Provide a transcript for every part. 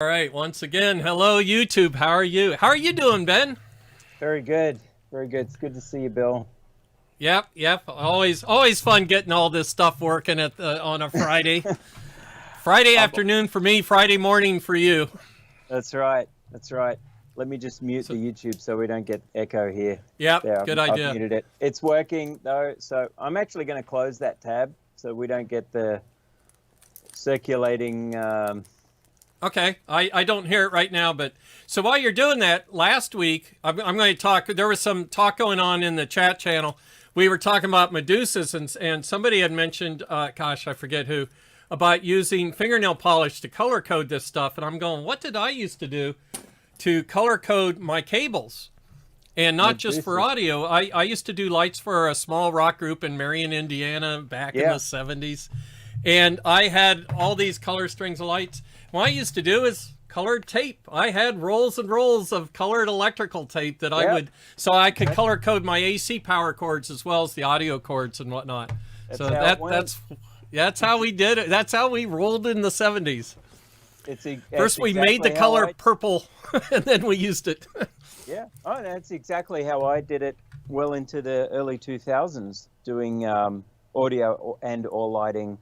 All right, once again, hello YouTube. How are you? How are you doing, Ben? Very good. Very good. It's good to see you, Bill. Yep. Always fun getting all this stuff working on a Friday. Friday Um, afternoon for me, Friday morning for you. That's right. That's right. Let me just mute So, the YouTube so we don't get echo here. yep, There, good I've idea. muted it. It's working though, so I'm actually going to close that tab so we don't get the circulating. Okay, I don't hear it right now, but so while you're doing that, last week, I'm going to talk, there was some talk going on in the chat channel. We were talking about Medusas, and somebody had mentioned, gosh, I forget who, about using fingernail polish to color code this stuff. And I'm going, what did I used to do to color code my cables? And not just for Medusa. audio. I used to do lights for a small rock group in Marion, Indiana back in the Yeah. 70s. And I had all these color strings of lights. What I used to do is colored tape. I had rolls and rolls of colored electrical tape that I Yep. would, so I could color code my AC power cords as well as the audio cords and whatnot. That's So how it went. that's how we did it. That's how we rolled in the 70s. That's First we made the exactly how color purple, and then we used it. Yeah. Oh, that's exactly how I did it well into the early 2000s, doing audio and/or lighting.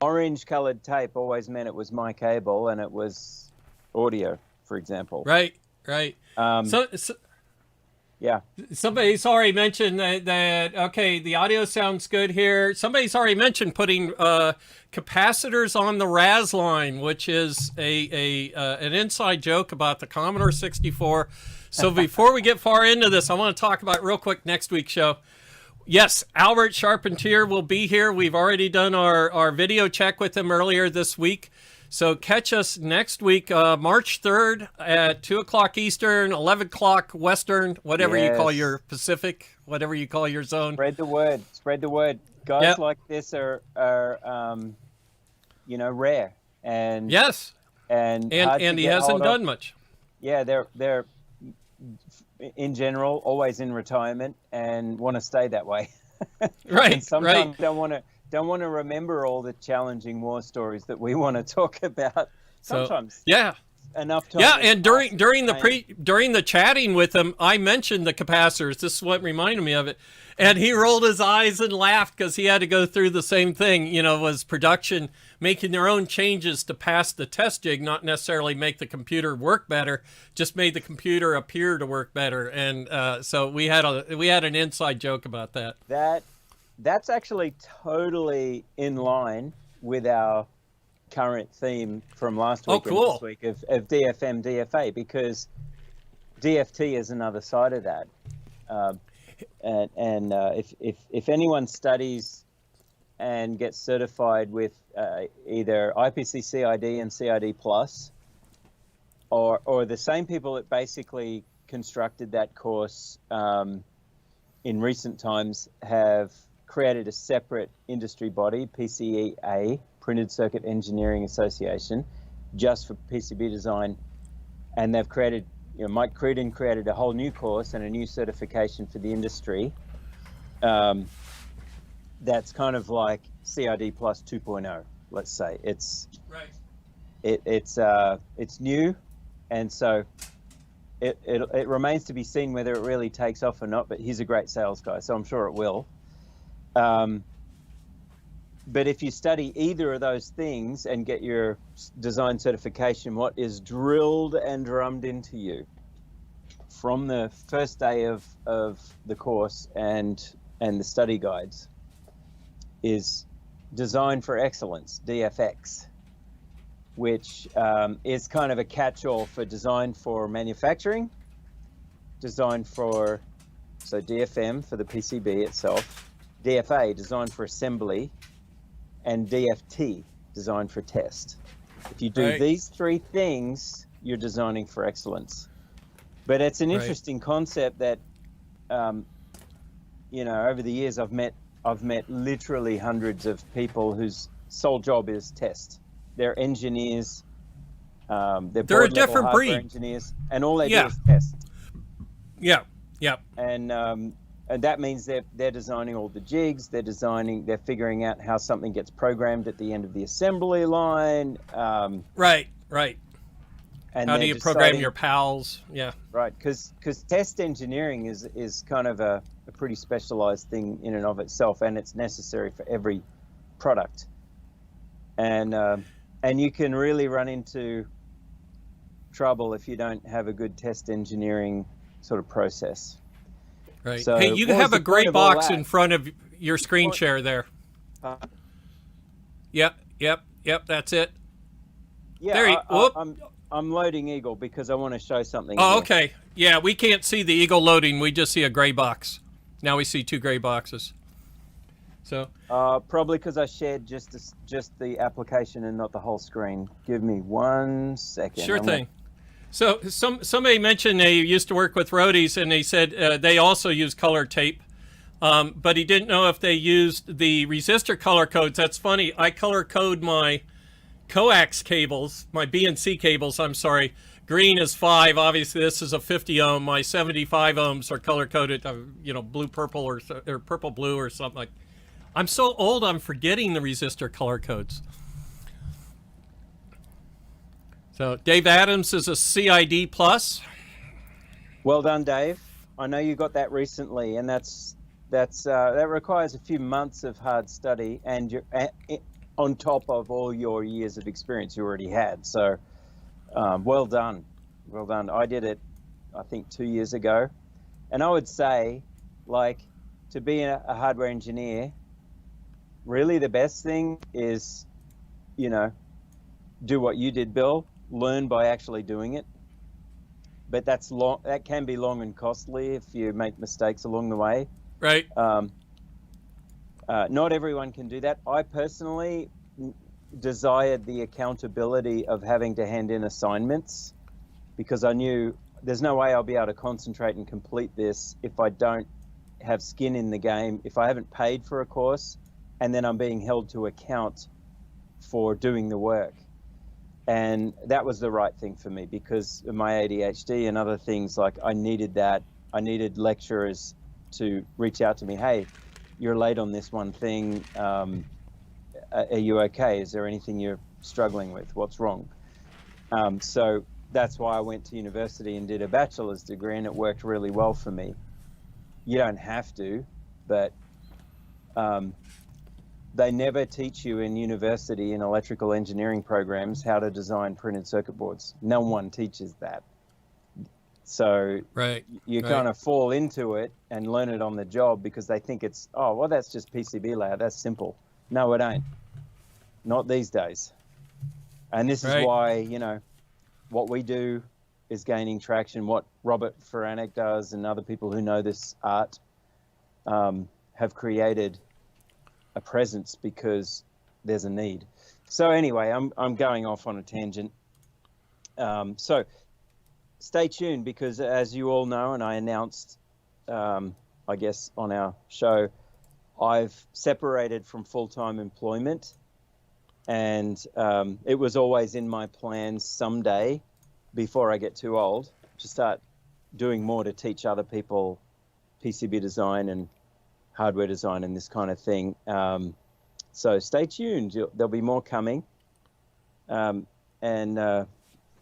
Orange colored tape always meant it was my cable and it was audio, for example. Right. Um, So yeah. somebody's already mentioned that okay, the audio sounds good here. Somebody's already mentioned putting capacitors on the RAS line, which is an inside joke about the Commodore 64. So before we get far into this, I want to talk about real quick next week's show. Yes, Albert Charpentier will be here. We've already done our video check with him earlier this week. So catch us next week, March 3rd at 2 o'clock Eastern, 11 o'clock Western, whatever you call your Yes. Pacific, whatever you call your zone. Spread the word. Spread the word. Guys Yep. like this are rare and Yes. and And hard to and he get hasn't hold of. done much. Yeah, they're in general always in retirement and want to stay that way. And Right. sometimes don't want to remember all the challenging war stories that we want to talk about. So Sometimes yeah. enough time. Yeah, has and passed during the chatting with him, I mentioned the capacitors. This is what reminded me of it, and he rolled his eyes and laughed because he had to go through the same thing. Was production making their own changes to pass the test jig, not necessarily make the computer work better, just made the computer appear to work better. And so we had an inside joke about that. That's actually totally in line with our current theme from last Oh, week and cool. this week of DFM DFA, because DFT is another side of that. If anyone studies and gets certified with either IPC CID and CID Plus, or the same people that basically constructed that course in recent times have created a separate industry body, PCEA, Printed Circuit Engineering Association, just for PCB design. And they've created, Mike Cruden created a whole new course and a new certification for the industry. That's kind of like CID Plus 2.0, let's say. It's Right. it's new, and so it remains to be seen whether it really takes off or not. But he's a great sales guy, so I'm sure it will. But if you study either of those things and get your design certification, what is drilled and drummed into you from the first day of the course and the study guides is Design for Excellence, DFX, which is kind of a catch-all for design for manufacturing, design for, so DFM for the PCB itself, DFA, design for assembly, and DFT, design for test. If you do Right. these three things, you're designing for excellence. But it's an Right. interesting concept that, over the years I've met literally hundreds of people whose sole job is test. They're engineers, they're They're a board level different hardware breed. engineers, and all they Yeah. do is test. Yeah. And that means they're designing all the jigs, they're figuring out how something gets programmed at the end of the assembly line. Right. Right. And How do they're you program deciding- your PALs? Yeah. Right, because test engineering is kind of a pretty specialized thing in and of itself, and it's necessary for every product. And you can really run into trouble if you don't have a good test engineering sort of process. Right. So hey, you what was have a the gray point of all box that? in front of your screen Point- share there. Yep. That's it. Yeah, There you- whoop. I'm loading Eagle because I want to show something. Oh, here. okay. Yeah, we can't see the Eagle loading. We just see a gray box. Now we see two gray boxes. So Probably because I shared just the application and not the whole screen. Give me 1 second. sure thing. So somebody mentioned they used to work with roadies, and they said they also use color tape, but he didn't know if they used the resistor color codes. That's funny. I color code my coax cables, my BNC cables. I'm sorry. Green is 5. Obviously, this is a 50 ohm. My 75 ohms are color coded, blue purple or purple blue or something like. I'm so old, I'm forgetting the resistor color codes. So Dave Adams is a CID plus. Well done, Dave. I know you got that recently, and that requires a few months of hard study, and you're on top of all your years of experience you already had. So, well done. I did it, I think, 2 years ago, and I would say, like, to be a hardware engineer, really the best thing is, do what you did, Bill. Learn by actually doing it. But that can be long and costly if you make mistakes along the way. Right. Not everyone can do that. I personally desired the accountability of having to hand in assignments because I knew there's no way I'll be able to concentrate and complete this if I don't have skin in the game, if I haven't paid for a course, and then I'm being held to account for doing the work. And that was the right thing for me because of my ADHD and other things. Like I needed that. I needed lecturers to reach out to me. Hey, you're late on this one thing. Are you okay? Is there anything you're struggling with? What's wrong? So that's why I went to university and did a bachelor's degree, and it worked really well for me. You don't have to, but they never teach you in university in electrical engineering programs how to design printed circuit boards. No one teaches that. So Right. you kind of fall into it and learn it on the job because they think it's, oh, well, that's just PCB layout. That's simple. No, it ain't. Not these days. And this is why, what we do is gaining traction. What Robert Feranek does and other people who know this art have created a presence because there's a need. So anyway, I'm going off on a tangent. So stay tuned because as you all know, and I announced, I guess on our show, I've separated from full-time employment, and it was always in my plans someday before I get too old to start doing more to teach other people PCB design and hardware design and this kind of thing. So stay tuned. There'll be more coming, and I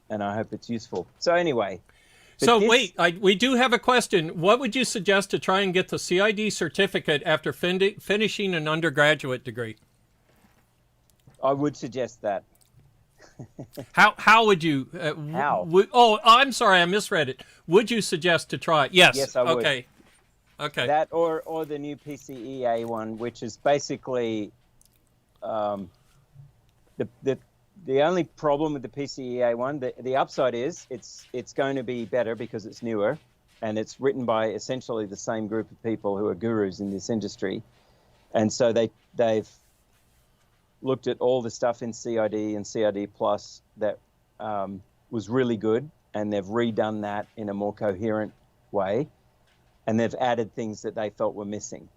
hope it's useful. So anyway. So wait, we do have a question. What would you suggest to try and get the CID certificate after finishing an undergraduate degree? I would suggest that. How would you? How? I'm sorry, I misread it. Would you suggest to try it? Yes. Yes, I would. Okay. That or the new PCEA one, which is basically the only problem with the PCEA one. The upside is it's going to be better because it's newer, and it's written by essentially the same group of people who are gurus in this industry, and so they've looked at all the stuff in CID and CID Plus that was really good, and they've redone that in a more coherent way. And they've added things that they felt were missing.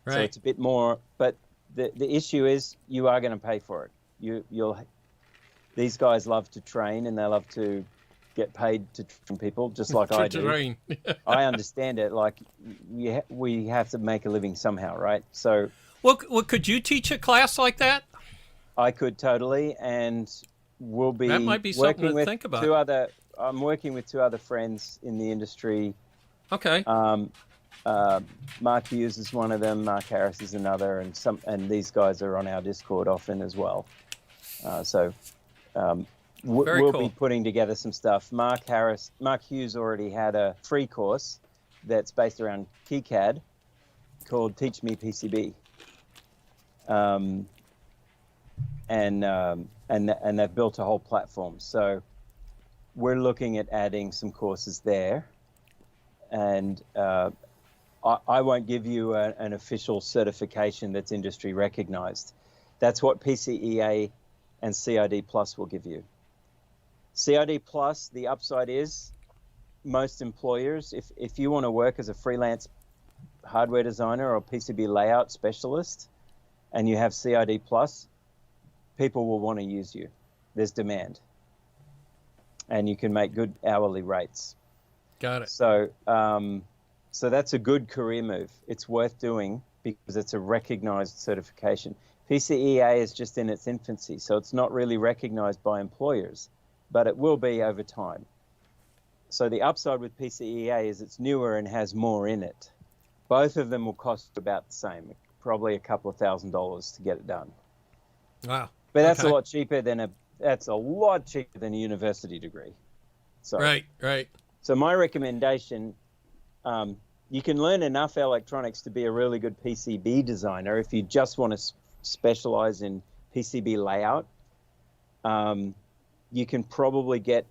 Right. So it's a bit more, but the issue is you are going to pay for it. These guys love to train and they love to get paid to train people, just like I do. I understand it. Like we have to make a living somehow, right? So. Well, could you teach a class like that? I could totally, and we'll be That might be something working to with think about. I'm working with two other friends in the industry. Okay. Mark Hughes is one of them. Mark Harris is another, and these guys are on our Discord often as well. Very We'll cool. be putting together some stuff. Mark Hughes already had a free course that's based around KiCad called Teach Me PCB, and they've built a whole platform. So we're looking at adding some courses there, and I won't give you an official certification that's industry recognized. That's what PCEA and CID Plus will give you. CID Plus, the upside is most employers, if you want to work as a freelance hardware designer or PCB layout specialist and you have CID Plus, people will want to use you. There's demand. And you can make good hourly rates. Got it. So that's a good career move. It's worth doing because it's a recognized certification. PCEA is just in its infancy, so it's not really recognized by employers, but it will be over time. So the upside with PCEA is it's newer and has more in it. Both of them will cost about the same, probably a couple of $1,000s to get it done. Wow. But that's a lot cheaper than a university degree. So, Right. So my recommendation, you can learn enough electronics to be a really good PCB designer if you just want to specialize in PCB layout. You can probably get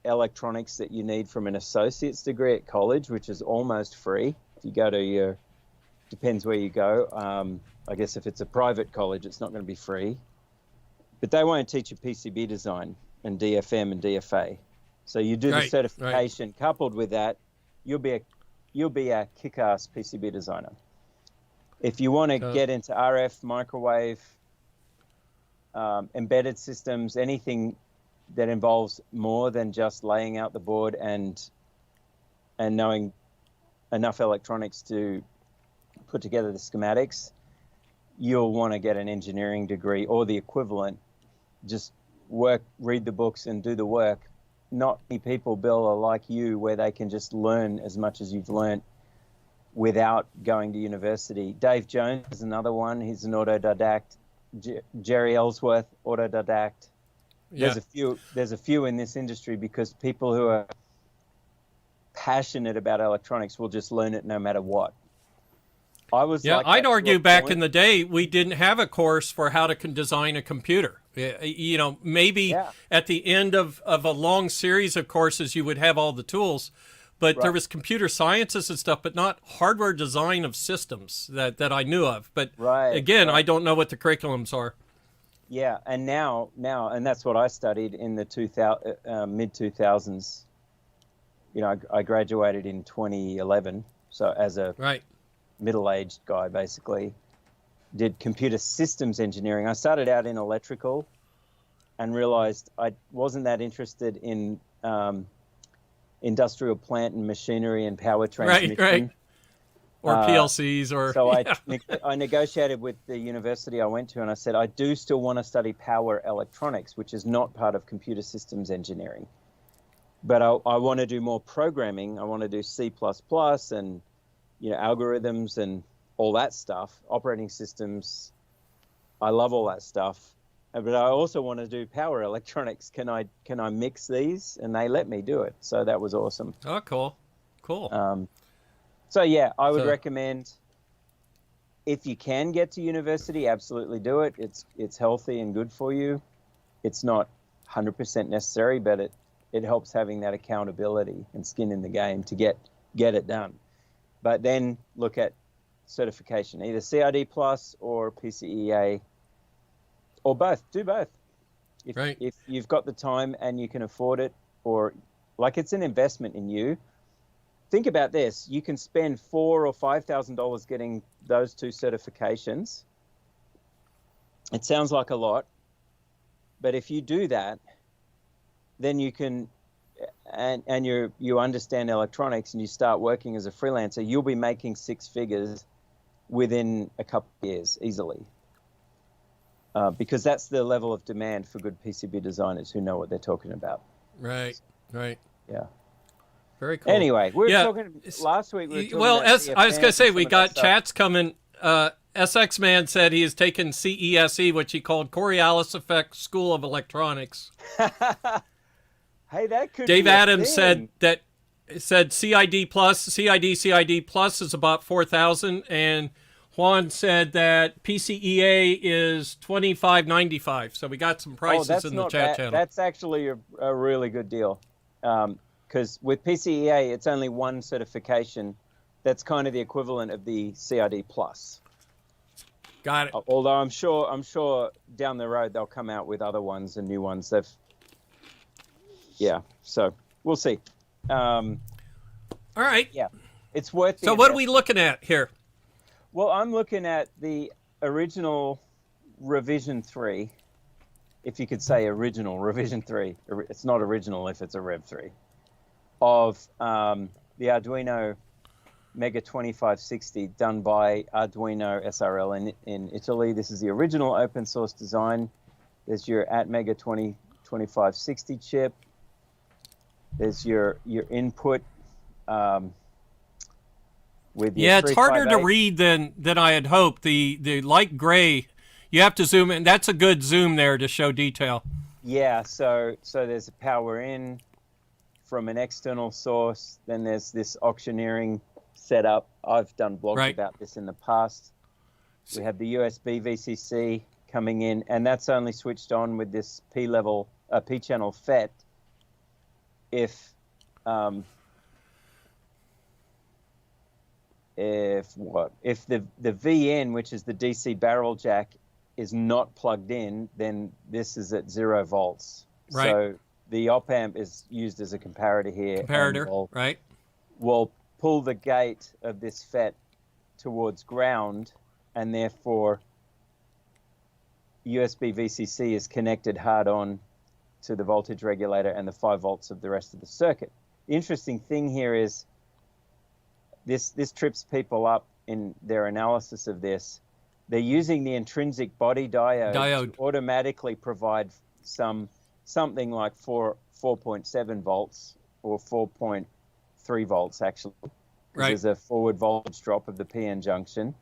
electronics that you need from an associate's degree at college, which is almost free. If you go to depends where you go. I guess if it's a private college, it's not going to be free. But they won't teach you PCB design and DFM and DFA. So you do the certification. Coupled with that, you'll be a kick-ass PCB designer. If you want to get into RF, microwave, embedded systems, anything that involves more than just laying out the board and knowing enough electronics to put together the schematics, you'll want to get an engineering degree or the equivalent. Just read the books and do the work. Not many people, Bill, are like you, where they can just learn as much as you've learned without going to university. Dave Jones is another one. He's an autodidact. Jerry Ellsworth, autodidact. Yeah. There's a few in this industry because people who are passionate about electronics will just learn it no matter what. I'd argue back in the day we didn't have a course for how to design a computer. Maybe at the end of a long series of courses you would have all the tools, but there was computer sciences and stuff, but not hardware design of systems that I knew of. But again, I don't know what the curriculums are. Yeah, and now, and that's what I studied in the mid 2000s. I graduated in 2011, so as a middle-aged guy, basically, did computer systems engineering. I started out in electrical and realized I wasn't that interested in industrial plant and machinery and power transmission. Or PLCs or... So I negotiated with the university I went to and I said, I do still want to study power electronics, which is not part of computer systems engineering. But I want to do more programming. I want to do C++ and algorithms and all that stuff, operating systems. I love all that stuff. But I also want to do power electronics. Can I mix these? And they let me do it. So that was awesome. Oh, cool. So yeah, I would recommend, if you can get to university, absolutely do it. It's healthy and good for you. It's not 100% necessary, but it helps having that accountability and skin in the game to get it done. But then look at certification, either CID Plus or PCEA, or both. Do both. If you've got the time and you can afford it, or like it's an investment in you. Think about this. You can spend $4,000 or $5,000 getting those two certifications. It sounds like a lot, but if you do that, then you can, and you understand electronics and you start working as a freelancer, you'll be making six figures within a couple of years easily. because that's the level of demand for good PCB designers who know what they're talking about. Right. Yeah. Very cool. Anyway, we were talking last week. We were talking well, about as I was going to say, we got stuff. chats coming. SX Man said he has taken CESE, which he called Coriolis Effect School of Electronics. Hey, that could Dave be a Adams thing. said CID plus is about 4,000, and Juan said that PCEA is 25.95. So we got some prices in the chat channel. That's actually a really good deal, because with PCEA it's only one certification. That's kind of the equivalent of the CID plus. Got it. Although I'm sure down the road they'll come out with other ones and new ones. So we'll see. All right. Yeah, it's worth. So what are we looking at here? Well, I'm looking at the original revision 3, if you could say original revision 3. It's not original if it's a Rev 3 of the Arduino Mega 2560 done by Arduino SRL in Italy. This is the original open source design. There's your Mega 2560 chip. There's your input with your it's harder to read than I had hoped. The light gray, you have to zoom in. That's a good zoom there to show detail. Yeah, so there's a power in from an external source. Then there's this auctioneering setup. I've done blogs about this in the past. We have the USB VCC coming in, and that's only switched on with this P-channel FET if the VN, which is the DC barrel jack, is not plugged in, then this is at 0 volts. Right. So the op amp is used as a comparator here. Right. We'll pull the gate of this FET towards ground, and therefore USB VCC is connected hard on to the voltage regulator and the 5 volts of the rest of the circuit. The interesting thing here is this trips people up in their analysis of this. They're using the intrinsic body diode to automatically provide something like 4.7 volts or 4.3 volts actually. Right. There's a forward voltage drop of the PN junction.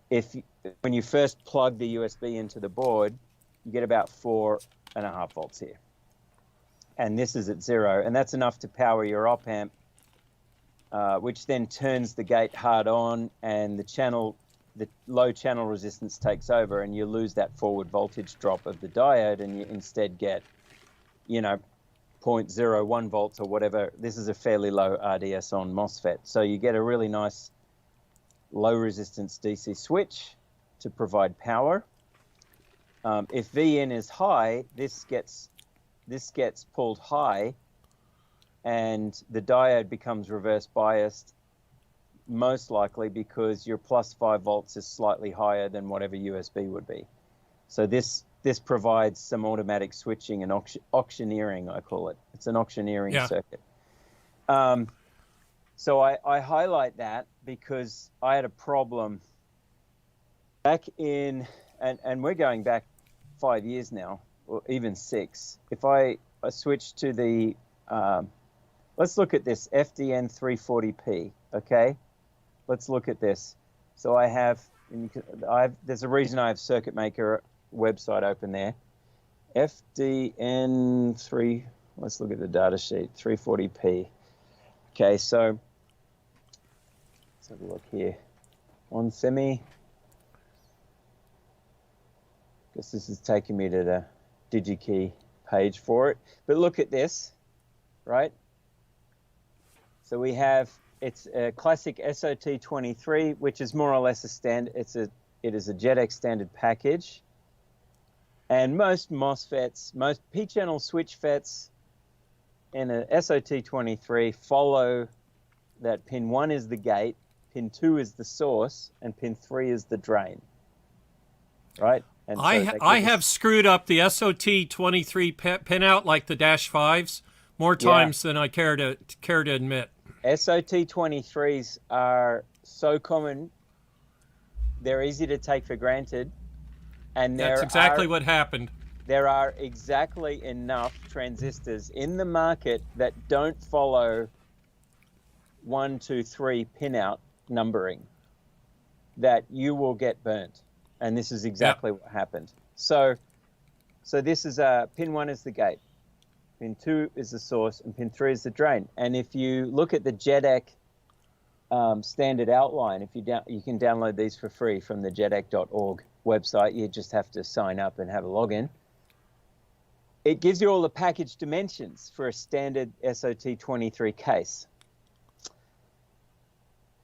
When you first plug the USB into the board, you get about 4.5 volts here. And this is at 0, and that's enough to power your op amp, which then turns the gate hard on, and the low channel resistance takes over, and you lose that forward voltage drop of the diode, and you instead get, 0.01 volts or whatever. This is a fairly low RDS on MOSFET. So you get a really nice low resistance DC switch to provide power. If VN is high, this gets pulled high, and the diode becomes reverse biased, most likely because your plus 5 volts is slightly higher than whatever USB would be. So this provides some automatic switching and auctioneering, I call it. It's an auctioneering circuit. So I highlight that because I had a problem back in, and we're going back 5 years now, or even 6. If I switch to the, let's look at this FDN 340p, okay? Let's look at this. So there's a reason I have Circuit Maker website open there. FDN3, let's look at the data sheet, 340p. Okay, so let's have a look here. On semi, guess this is taking me to the DigiKey page for it. But look at this, right? So we have, it's a classic SOT23, which is more or less a standard. It is a JetX standard package. And most MOSFETs, most P-channel switch FETs in a SOT23 follow that pin 1 is the gate, pin 2 is the source, and pin 3 is the drain. Right? And so I have screwed up the SOT23 pinout like the -5s more times than I care to admit. SOT23s are so common, they're easy to take for granted, And That's exactly what happened. there are exactly enough transistors in the market that don't follow 1, 2, 3 pinout numbering that you will get burnt. And this is exactly what happened. So this is pin 1 is the gate, pin 2 is the source, and pin 3 is the drain. And if you look at the JEDEC standard outline, you can download these for free from the jedec.org website. You just have to sign up and have a login. It gives you all the package dimensions for a standard SOT23 case.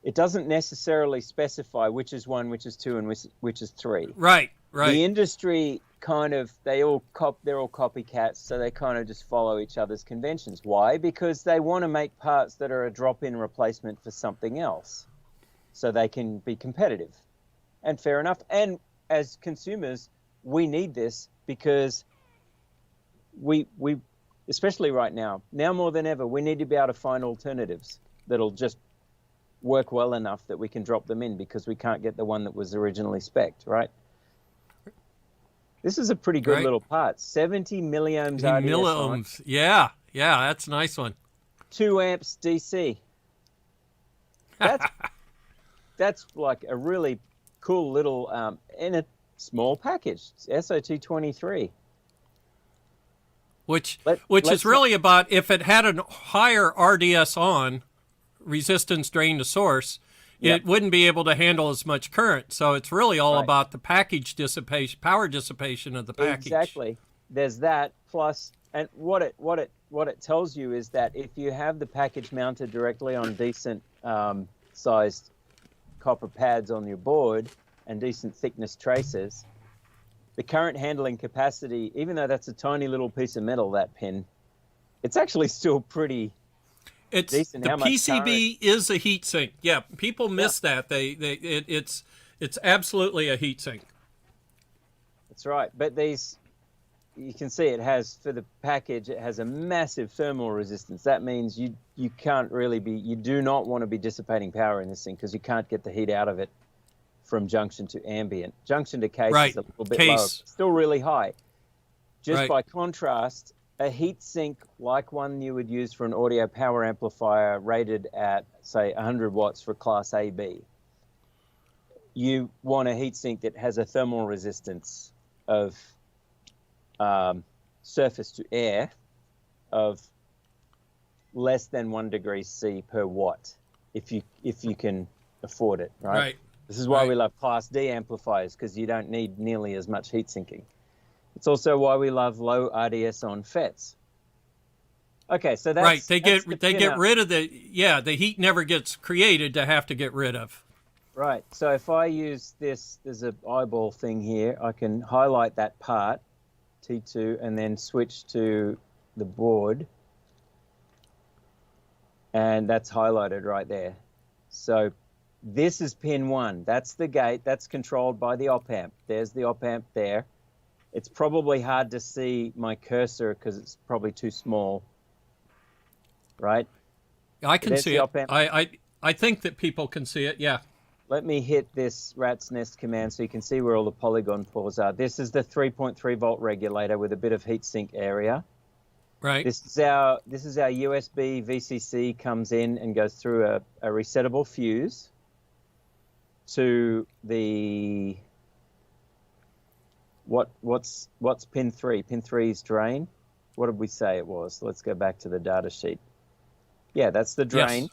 It doesn't necessarily specify which is 1, which is 2, and which is 3. Right. The industry they're all copycats, so they kind of just follow each other's conventions. Why? Because they want to make parts that are a drop-in replacement for something else, so they can be competitive. And fair enough. And as consumers, we need this because we especially right now more than ever, we need to be able to find alternatives that'll just work well enough that we can drop them in, because we can't get the one that was originally spec'd, right? This is a pretty good little part. 70 milliohms RDS milliohms. Yeah, that's a nice one. 2 amps DC. That's like a really cool little in a small package. SOT23. Which is really about, if it had a higher RDS on, resistance drain to source, it wouldn't be able to handle as much current. So it's really all about the package dissipation, power dissipation of the package. Exactly. There's that plus, and what it tells you is that if you have the package mounted directly on decent sized copper pads on your board and decent thickness traces, the current handling capacity, even though that's a tiny little piece of metal, that pin, it's actually still pretty decent. The PCB is a heat sink. Yeah, people miss that. It's absolutely a heat sink. That's right. But you can see it has, for the package, it has a massive thermal resistance. That means you do not want to be dissipating power in this thing, because you can't get the heat out of it from junction to ambient. Junction to case is a little bit lower, still really high. Just by contrast, a heat sink like one you would use for an audio power amplifier rated at, say, 100 watts for class AB. You want a heat sink that has a thermal resistance of surface to air of less than 1 degree C per watt, if you can afford it, right? This is why we love class D amplifiers, because you don't need nearly as much heat sinking. It's also why we love low RDS on FETs. Okay, so that's they get rid of the heat never gets created to have to get rid of. Right. So if I use this, there's an eyeball thing here. I can highlight that part, T2, and then switch to the board, and that's highlighted right there. So this is pin 1. That's the gate. That's controlled by the op amp. There's the op amp there. It's probably hard to see my cursor because it's probably too small, right? I can see it. I think that people can see it, yeah. Let me hit this rat's nest command so you can see where all the polygon pores are. This is the 3.3 volt regulator with a bit of heatsink area. Right. This is our USB VCC, comes in and goes through a resettable fuse to the what's pin 3? Pin 3 is drain. What did we say it was? Let's go back to the data sheet. Yeah, that's the drain,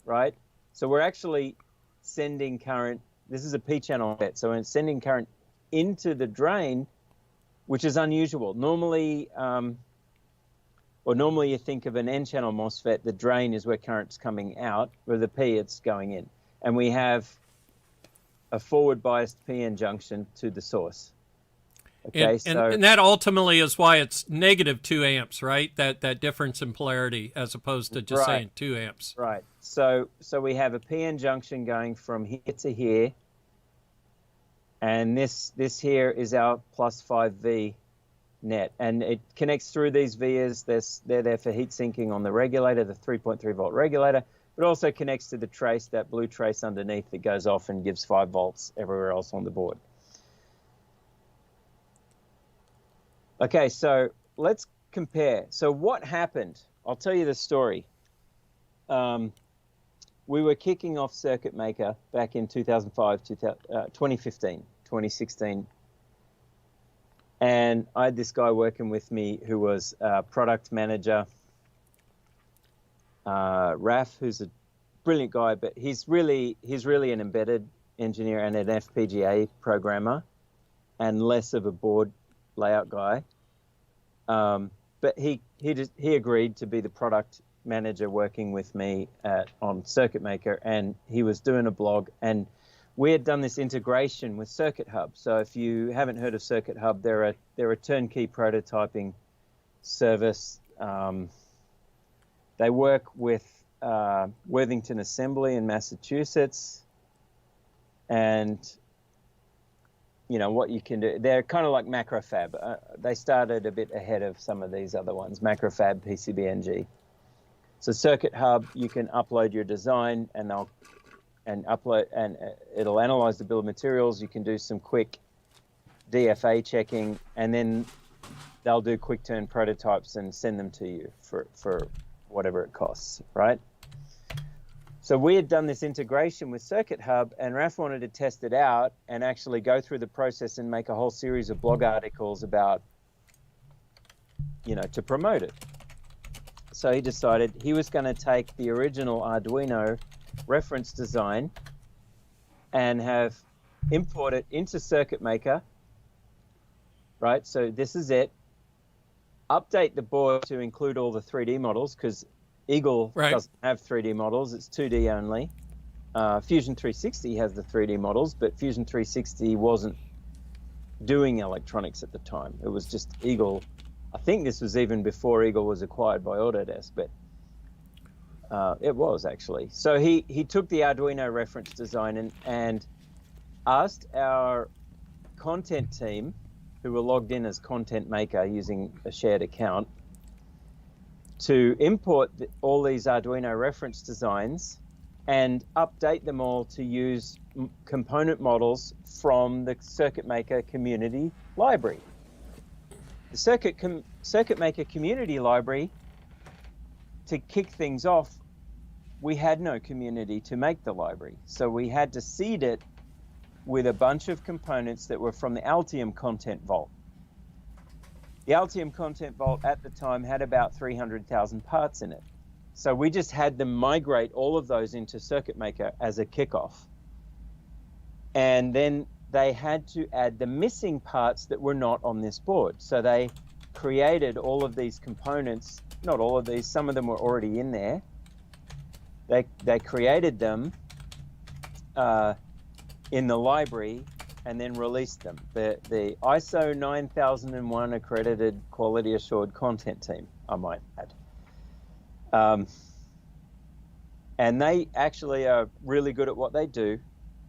right? So we're actually sending current. This is a P channel FET, so it's sending current into the drain, which is unusual. Normally, you think of an N channel MOSFET, the drain is where current's coming out, with the P it's going in, and we have a forward biased PN junction to the source. Okay, and that ultimately is why it's negative 2 amps, right? That difference in polarity as opposed to just saying 2 amps. Right. So we have a PN junction going from here to here, and this here is our plus 5V net, and it connects through these vias. They're there for heat sinking on the regulator, the 3.3 volt regulator, but also connects to the trace, that blue trace underneath that goes off and gives 5 volts everywhere else on the board. Okay, so let's compare. So what happened? I'll tell you the story. We were kicking off Circuit Maker back in 2005, 2015, 2016. And I had this guy working with me who was a product manager, Raf, who's a brilliant guy, but he's really an embedded engineer and an FPGA programmer, and less of a board layout guy. But he agreed to be the product manager working with me on Circuit Maker, and he was doing a blog, and we had done this integration with Circuit Hub. So if you haven't heard of Circuit Hub, they're a turnkey prototyping service. They work with Worthington Assembly in Massachusetts, and you know what you can do. They're kind of like Macrofab. They started a bit ahead of some of these other ones, Macrofab, PCBNG. So Circuit Hub, you can upload your design, and it'll analyze the bill of materials. You can do some quick DFA checking, and then they'll do quick turn prototypes and send them to you for whatever it costs, right? So we had done this integration with Circuit Hub, and Raf wanted to test it out and actually go through the process and make a whole series of blog articles about, to promote it. So he decided he was going to take the original Arduino reference design and have import it into Circuit Maker, right? So this is it. Update the board to include all the 3D models, because Eagle doesn't have 3D models, it's 2D only. Fusion 360 has the 3D models, but Fusion 360 wasn't doing electronics at the time. It was just Eagle. I think this was even before Eagle was acquired by Autodesk, but it was actually. So he took the Arduino reference design and asked our content team, who were logged in as content maker using a shared account, to import all these Arduino reference designs and update them all to use component models from the Circuit Maker community library. The Circuit Maker community library, to kick things off, we had no community to make the library. So we had to seed it with a bunch of components that were from the Altium Content Vault. The Altium Content Vault at the time had about 300,000 parts in it. So we just had them migrate all of those into Circuit Maker as a kickoff. And then they had to add the missing parts that were not on this board. So they created all of these components, not all of these, some of them were already in there. They created them in the library and then released them. The ISO 9001 accredited quality assured content team, I might add. And they actually are really good at what they do.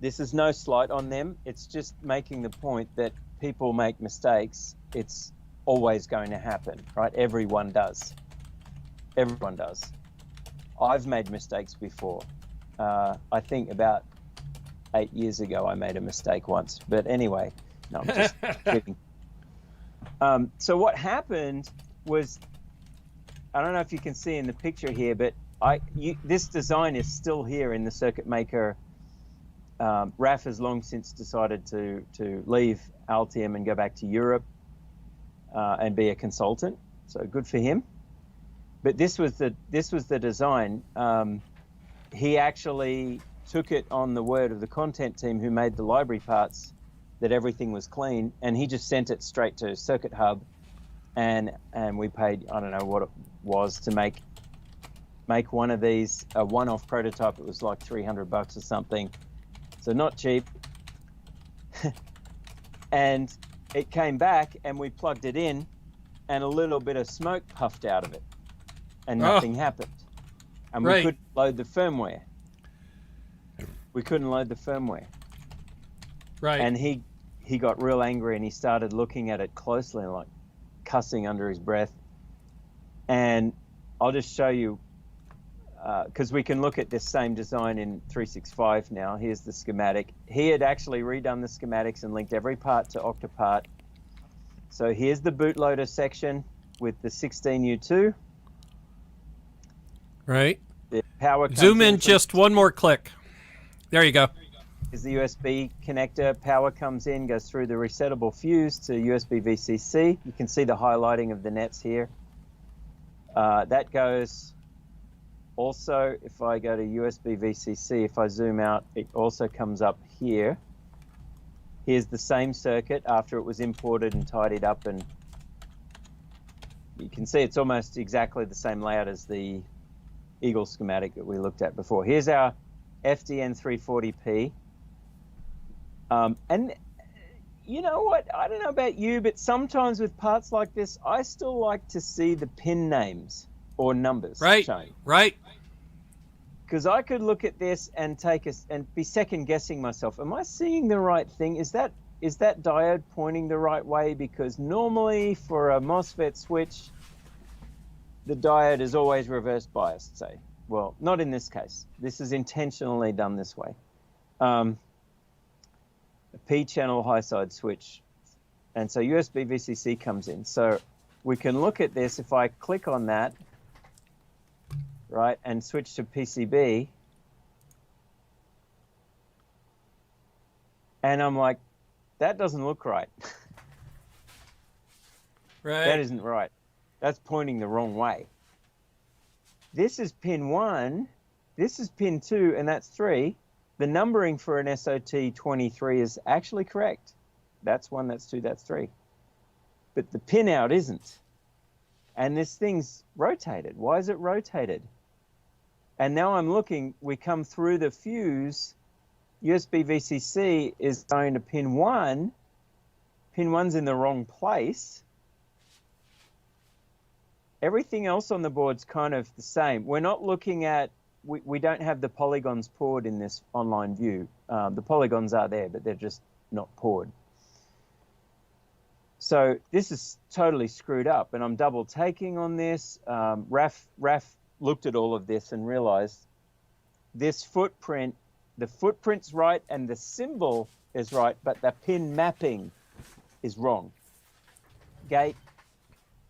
This is no slight on them. It's just making the point that people make mistakes. It's always going to happen, right? Everyone does. Everyone does. I've made mistakes before. I think about 8 years ago, I made a mistake once. But anyway, no, I'm just kidding. So what happened was, I don't know if you can see in the picture here, but this design is still here in the Circuit Maker. Raf has long since decided to leave Altium and go back to Europe and be a consultant. So good for him. But this was the design. He actually took it on the word of the content team who made the library parts that everything was clean, and he just sent it straight to Circuit Hub, and we paid, I don't know what it was to make one of these, a one-off prototype. It was like $300 or something, so not cheap. And it came back and we plugged it in and a little bit of smoke puffed out of it and nothing happened. And we couldn't load the firmware. We couldn't load the firmware. Right. And he got real angry and he started looking at it closely and like cussing under his breath. And I'll just show you, because we can look at this same design in 365 now. Here's the schematic. He had actually redone the schematics and linked every part to Octopart. So here's the bootloader section with the 16U2. Right. The power comes Zoom in from, just one more click. There you go. is the USB connector. Power comes in, goes through the resettable fuse to USB VCC. You can see the highlighting of the nets here. That goes also, if I go to USB VCC, if I zoom out, it also comes up here. Here's the same circuit after it was imported and tidied up, and you can see it's almost exactly the same layout as the Eagle schematic that we looked at before. Here's our FDN 340p. And you know what? I don't know about you, but sometimes with parts like this, I still like to see the pin names or numbers shown. Right. Because I could look at this and and be second guessing myself. Am I seeing the right thing? Is that diode pointing the right way? Because normally for a MOSFET switch, the diode is always reverse biased, say. Well, not in this case. This is intentionally done this way. A P-channel high side switch. And so USB VCC comes in. So we can look at this. If I click on that, right, and switch to PCB, and I'm like, that doesn't look right. Right. That isn't right. That's pointing the wrong way. This is pin 1, this is pin 2, and that's 3. The numbering for an SOT23 is actually correct. That's 1, that's 2, that's 3. But the pin out isn't. And this thing's rotated. Why is it rotated? And now I'm looking, we come through the fuse, USB VCC is going to pin 1. Pin 1's in the wrong place. Everything else on the board's kind of the same. We're not looking at, we don't have the polygons poured in this online view. The polygons are there, but they're just not poured. So this is totally screwed up, and I'm double taking on this. Raf looked at all of this and realized this footprint, the footprint's right and the symbol is right, but the pin mapping is wrong. Gate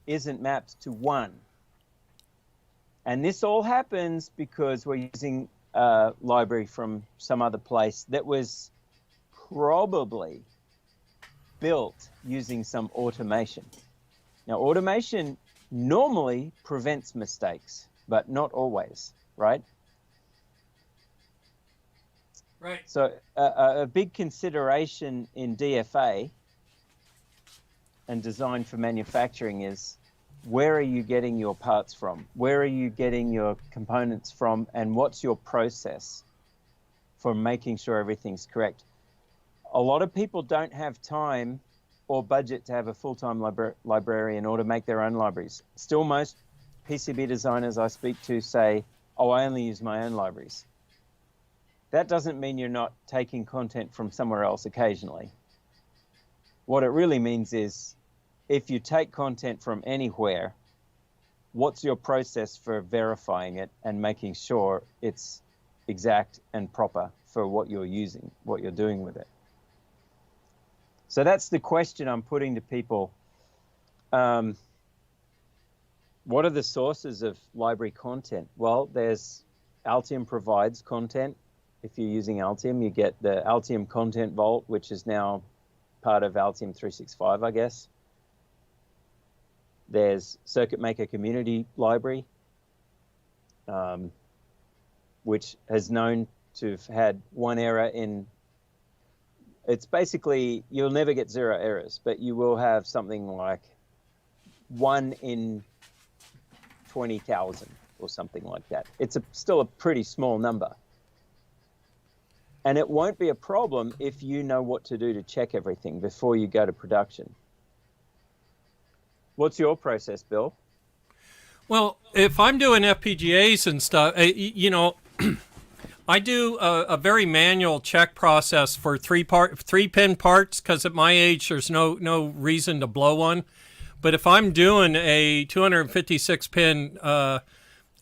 isn't mapped to 1. And this all happens because we're using a library from some other place that was probably built using some automation. Now, automation normally prevents mistakes, but not always, right? Right. So a big consideration in DFA and design for manufacturing is, where are you getting your parts from? Where are you getting your components from? And what's your process for making sure everything's correct? A lot of people don't have time or budget to have a full-time librarian or to make their own libraries. Still, most PCB designers I speak to say, oh, I only use my own libraries. That doesn't mean you're not taking content from somewhere else occasionally. What it really means is, if you take content from anywhere, what's your process for verifying it and making sure it's exact and proper for what you're using, what you're doing with it? So that's the question I'm putting to people. What are the sources of library content? Well, Altium provides content. If you're using Altium, you get the Altium Content Vault, which is now part of Altium 365, I guess. There's Circuit Maker Community Library, which has known to have had one error in, it's basically, you'll never get 0 errors, but you will have something like 1 in 20,000 or something like that. It's still a pretty small number. And it won't be a problem if you know what to do to check everything before you go to production. What's your process, Bill? Well, if I'm doing FPGAs and stuff, you know, I do a very manual check process for 3-pin parts, because at my age there's no reason to blow one. But if I'm doing a 256-pin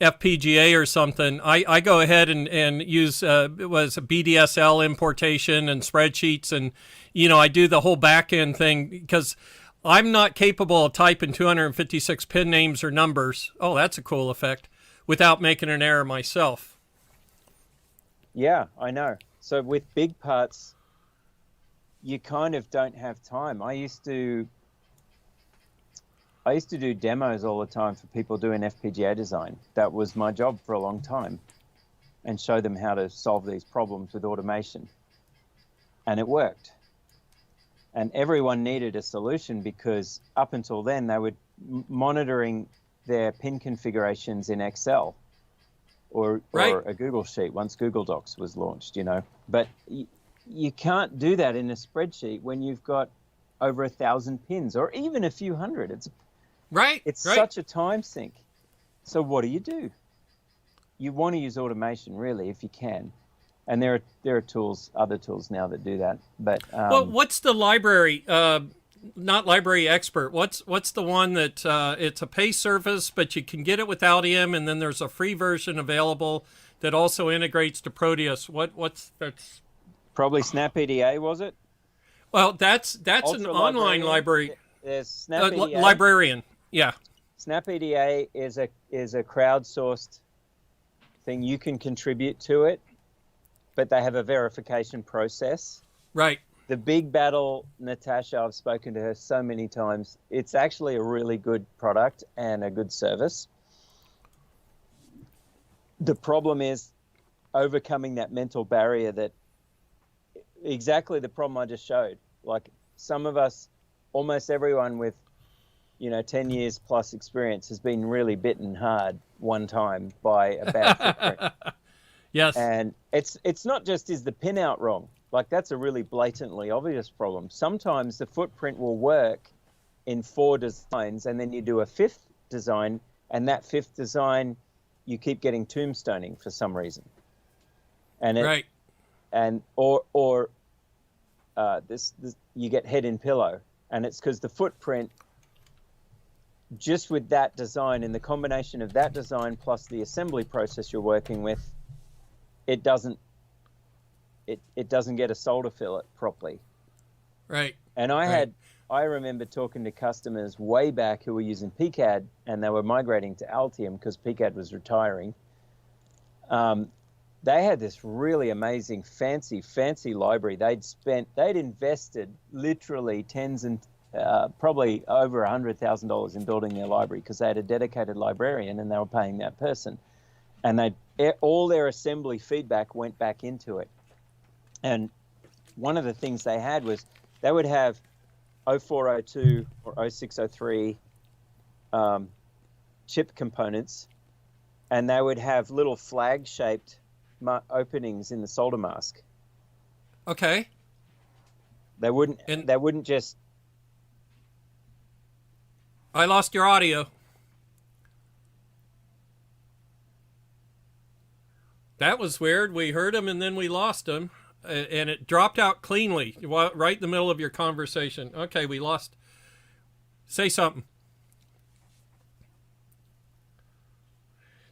FPGA or something, I go ahead and use it was a BDSL importation and spreadsheets, and you know, I do the whole back end thing, because I'm not capable of typing 256 pin names or numbers. Oh, that's a cool effect. Without making an error myself. Yeah, I know. So with big parts, you kind of don't have time. I used to do demos all the time for people doing FPGA design. That was my job for a long time, and show them how to solve these problems with automation. And it worked. And everyone needed a solution, because up until then they were monitoring their pin configurations in Excel or a Google Sheet once Google Docs was launched, you know. But you can't do that in a spreadsheet when you've got over 1,000 pins or even a few hundred. It's such a time sink. So what do? You want to use automation, really, if you can. And there are tools, other tools now that do that. But well, what's the library? Not Library Expert. What's the one that it's a pay service, but you can get it without him, and then there's a free version available that also integrates to Proteus. That's probably SnapEDA, was it? Well, that's an online library. There's SnapEDA. Librarian, yeah. SnapEDA is a crowdsourced thing. You can contribute to it, but they have a verification process. Right. The big battle, Natasha, I've spoken to her so many times. It's actually a really good product and a good service. The problem is overcoming that mental barrier, that exactly the problem I just showed. Like, some of us, almost everyone with, 10 years plus experience has been really bitten hard one time by a bad footprint. Yes. And it's not just, is the pin out wrong? Like, that's a really blatantly obvious problem. Sometimes the footprint will work in 4 designs, and then you do a 5th design, and that 5th design, you keep getting tombstoning for some reason. And this you get head in pillow, and it's because the footprint, just with that design, and the combination of that design plus the assembly process you're working with, it doesn't get a solder fillet properly. Right. And I remember talking to customers way back who were using PCAD, and they were migrating to Altium because PCAD was retiring. They had this really amazing, fancy library. They'd invested literally tens and probably over $100,000 in building their library, because they had a dedicated librarian and they were paying that person. And all their assembly feedback went back into it. And one of the things they had was they would have 0402 or 0603 chip components, and they would have little flag-shaped openings in the solder mask. Okay. They wouldn't just... I lost your audio. That was weird. We heard him and then we lost him. And it dropped out cleanly right in the middle of your conversation. Okay, we lost. Say something.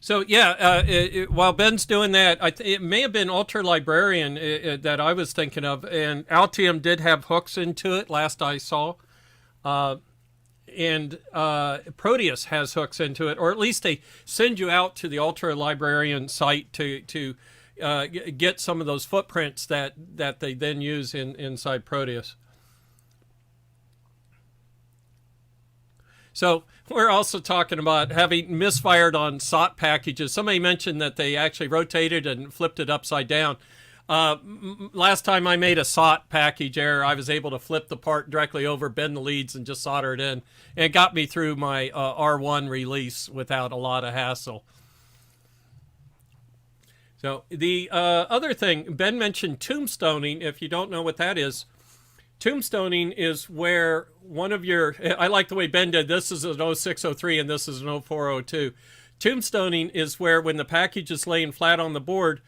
So yeah, while Ben's doing that, it may have been Ultra Librarian that I was thinking of, and Altium did have hooks into it last I saw, and Proteus has hooks into it, or at least they send you out to the Ultra Librarian site to get some of those footprints that they then use inside Proteus. So we're also talking about having misfired on SOT packages. Somebody mentioned that they actually rotated and flipped it upside down. Last time I made a SOT package error, I was able to flip the part directly over, bend the leads, and just solder it in. And it got me through my R1 release without a lot of hassle. So the other thing, Ben mentioned tombstoning. If you don't know what that is, tombstoning is where one of your, I like the way Ben did, this is an 0603 and this is an 0402. Tombstoning is where, when the package is laying flat on the board,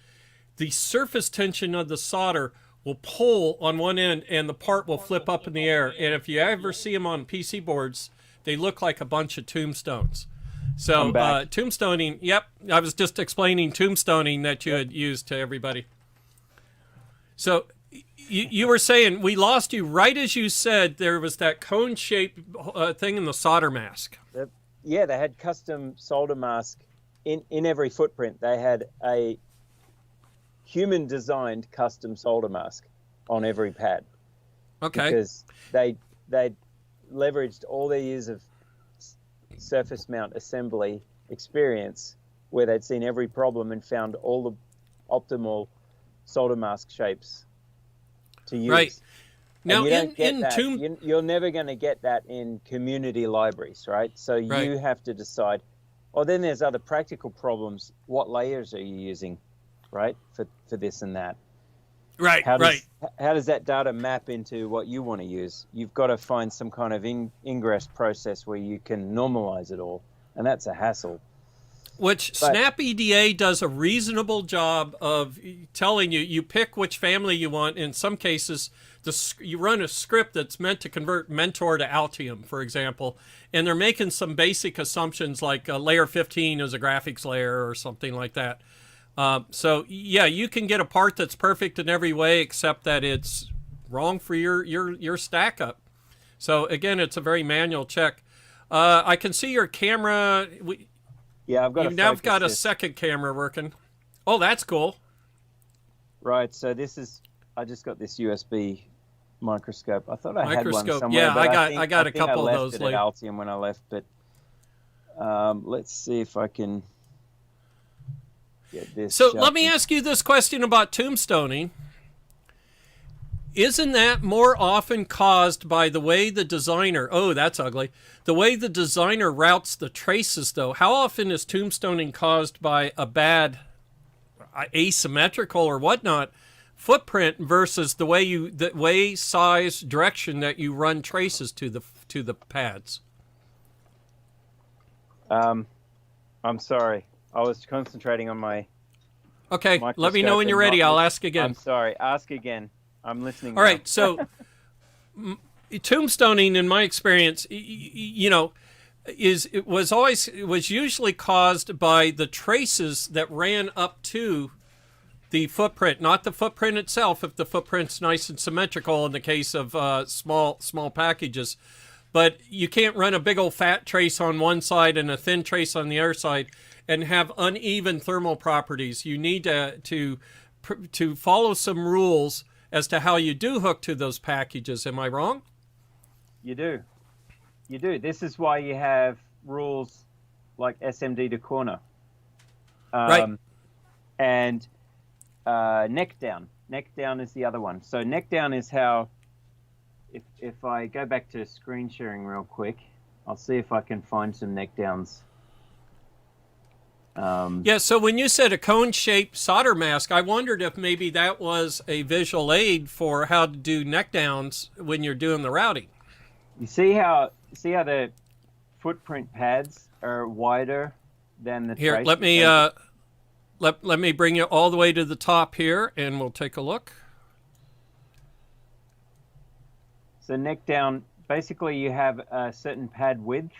the surface tension of the solder will pull on one end and the part will flip up in the air. And if you ever see them on PC boards, they look like a bunch of tombstones. So tombstoning, yep, I was just explaining tombstoning that you had used to everybody. So you were saying we lost you right as you said there was that cone-shaped thing in the solder mask. Yeah, they had custom solder mask in every footprint. They had a human-designed custom solder mask on every pad. Okay. Because they leveraged all their years of surface mount assembly experience, where they'd seen every problem and found all the optimal solder mask shapes to use. Right. Now, you're never going to get that in community libraries, right? So you have to decide. Oh, then there's other practical problems. What layers are you using, right, for this and that? Right, How does that data map into what you want to use? You've got to find some kind of ingress process where you can normalize it all, and that's a hassle. Which SnapEDA does a reasonable job of telling you, you pick which family you want. In some cases, you run a script that's meant to convert Mentor to Altium, for example, and they're making some basic assumptions like layer 15 is a graphics layer or something like that. So, yeah, you can get a part that's perfect in every way except that it's wrong for your stack up. So, again, it's a very manual check. I can see your camera... Yeah, I've got. You've now got a second camera working. Oh, that's cool. Right. So this is. I just got this USB microscope. I thought I had one somewhere. Yeah, but I got a couple of those. I left it at Altium when I left, but let's see if I can get this. So let me ask you this question about tombstoning. Isn't that more often caused by the way the designer, oh, that's ugly, the way the designer routes the traces, though? How often is tombstoning caused by a bad asymmetrical or whatnot footprint versus the way size, direction that you run traces to the pads? I'm sorry. I was concentrating on my Okay, let me know when you're ready. I'll ask again. I'm sorry. Ask again. I'm listening. All right, so tombstoning, in my experience, was usually caused by the traces that ran up to the footprint, not the footprint itself. If the footprint's nice and symmetrical in the case of small packages, but you can't run a big old fat trace on one side and a thin trace on the other side and have uneven thermal properties. You need to follow some rules as to how you do hook to those packages. Am I wrong? You do. This is why you have rules like SMD to corner. Right. And neck down. Neck down is the other one. So neck down is how, if I go back to screen sharing real quick, I'll see if I can find some neck downs. Yeah, so when you said a cone-shaped solder mask, I wondered if maybe that was a visual aid for how to do neck downs when you're doing the routing. You see how the footprint pads are wider than the here. trace? Let me let me bring you all the way to the top here, and we'll take a look. So neck down, basically you have a certain pad width,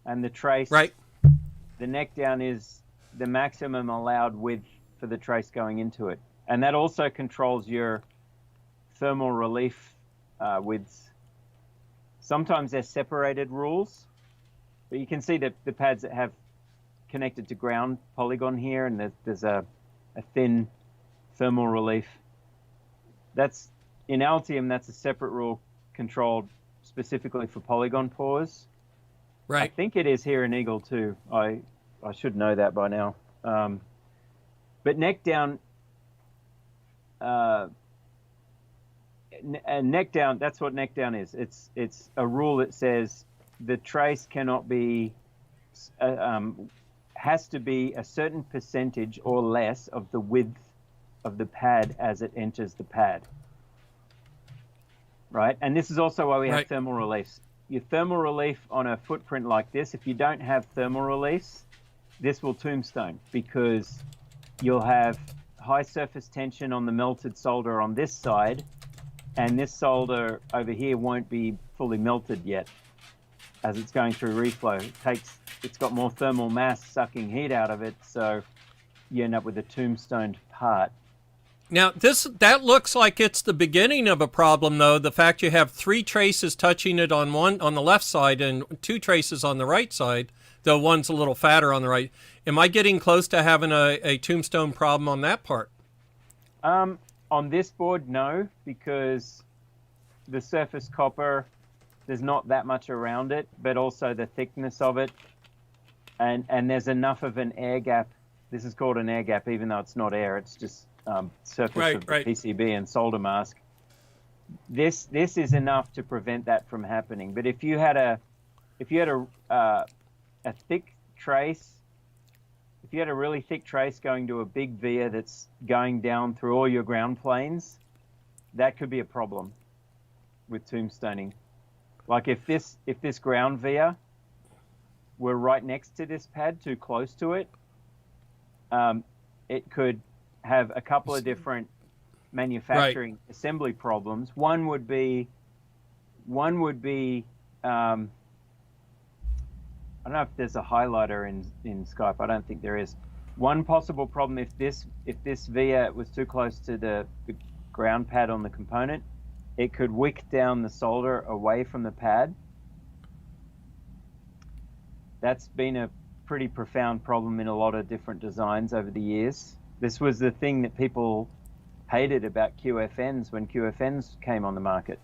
and the trace. Right. The neck down is the maximum allowed width for the trace going into it. And that also controls your thermal relief widths. Sometimes they're separated rules, but you can see that the pads that have connected to ground polygon here, and there's a thin thermal relief. That's in Altium, that's a separate rule controlled specifically for polygon pores. Right. I think it is here in Eagle too. I should know that by now. But neck down, neck down. That's what neck down is. It's a rule that says the trace cannot be, has to be a certain percentage or less of the width of the pad as it enters the pad. Right, and this is also why we have thermal reliefs. Your thermal relief on a footprint like this, if you don't have thermal reliefs, this will tombstone because you'll have high surface tension on the melted solder on this side, and this solder over here won't be fully melted yet as it's going through reflow. It's got more thermal mass sucking heat out of it, so you end up with a tombstoned part. Now, that looks like it's the beginning of a problem, though. The fact you have 3 traces touching it on the left side and 2 traces on the right side, though one's a little fatter on the right. Am I getting close to having a tombstone problem on that part? On this board, no, because the surface copper, there's not that much around it, but also the thickness of it, and there's enough of an air gap. This is called an air gap, even though it's not air. It's just surface of the PCB and solder mask. This is enough to prevent that from happening. But if you had a thick trace, if you had a really thick trace going to a big via that's going down through all your ground planes, that could be a problem with tombstoning. Like if this ground via were right next to this pad, too close to it, it could have a couple of different manufacturing assembly problems. One would be I don't know if there's a highlighter in Skype. I don't think there is. One possible problem, if this via was too close to the ground pad on the component, it could wick down the solder away from the pad. That's been a pretty profound problem in a lot of different designs over the years. This was the thing that people hated about QFNs when QFNs came on the market.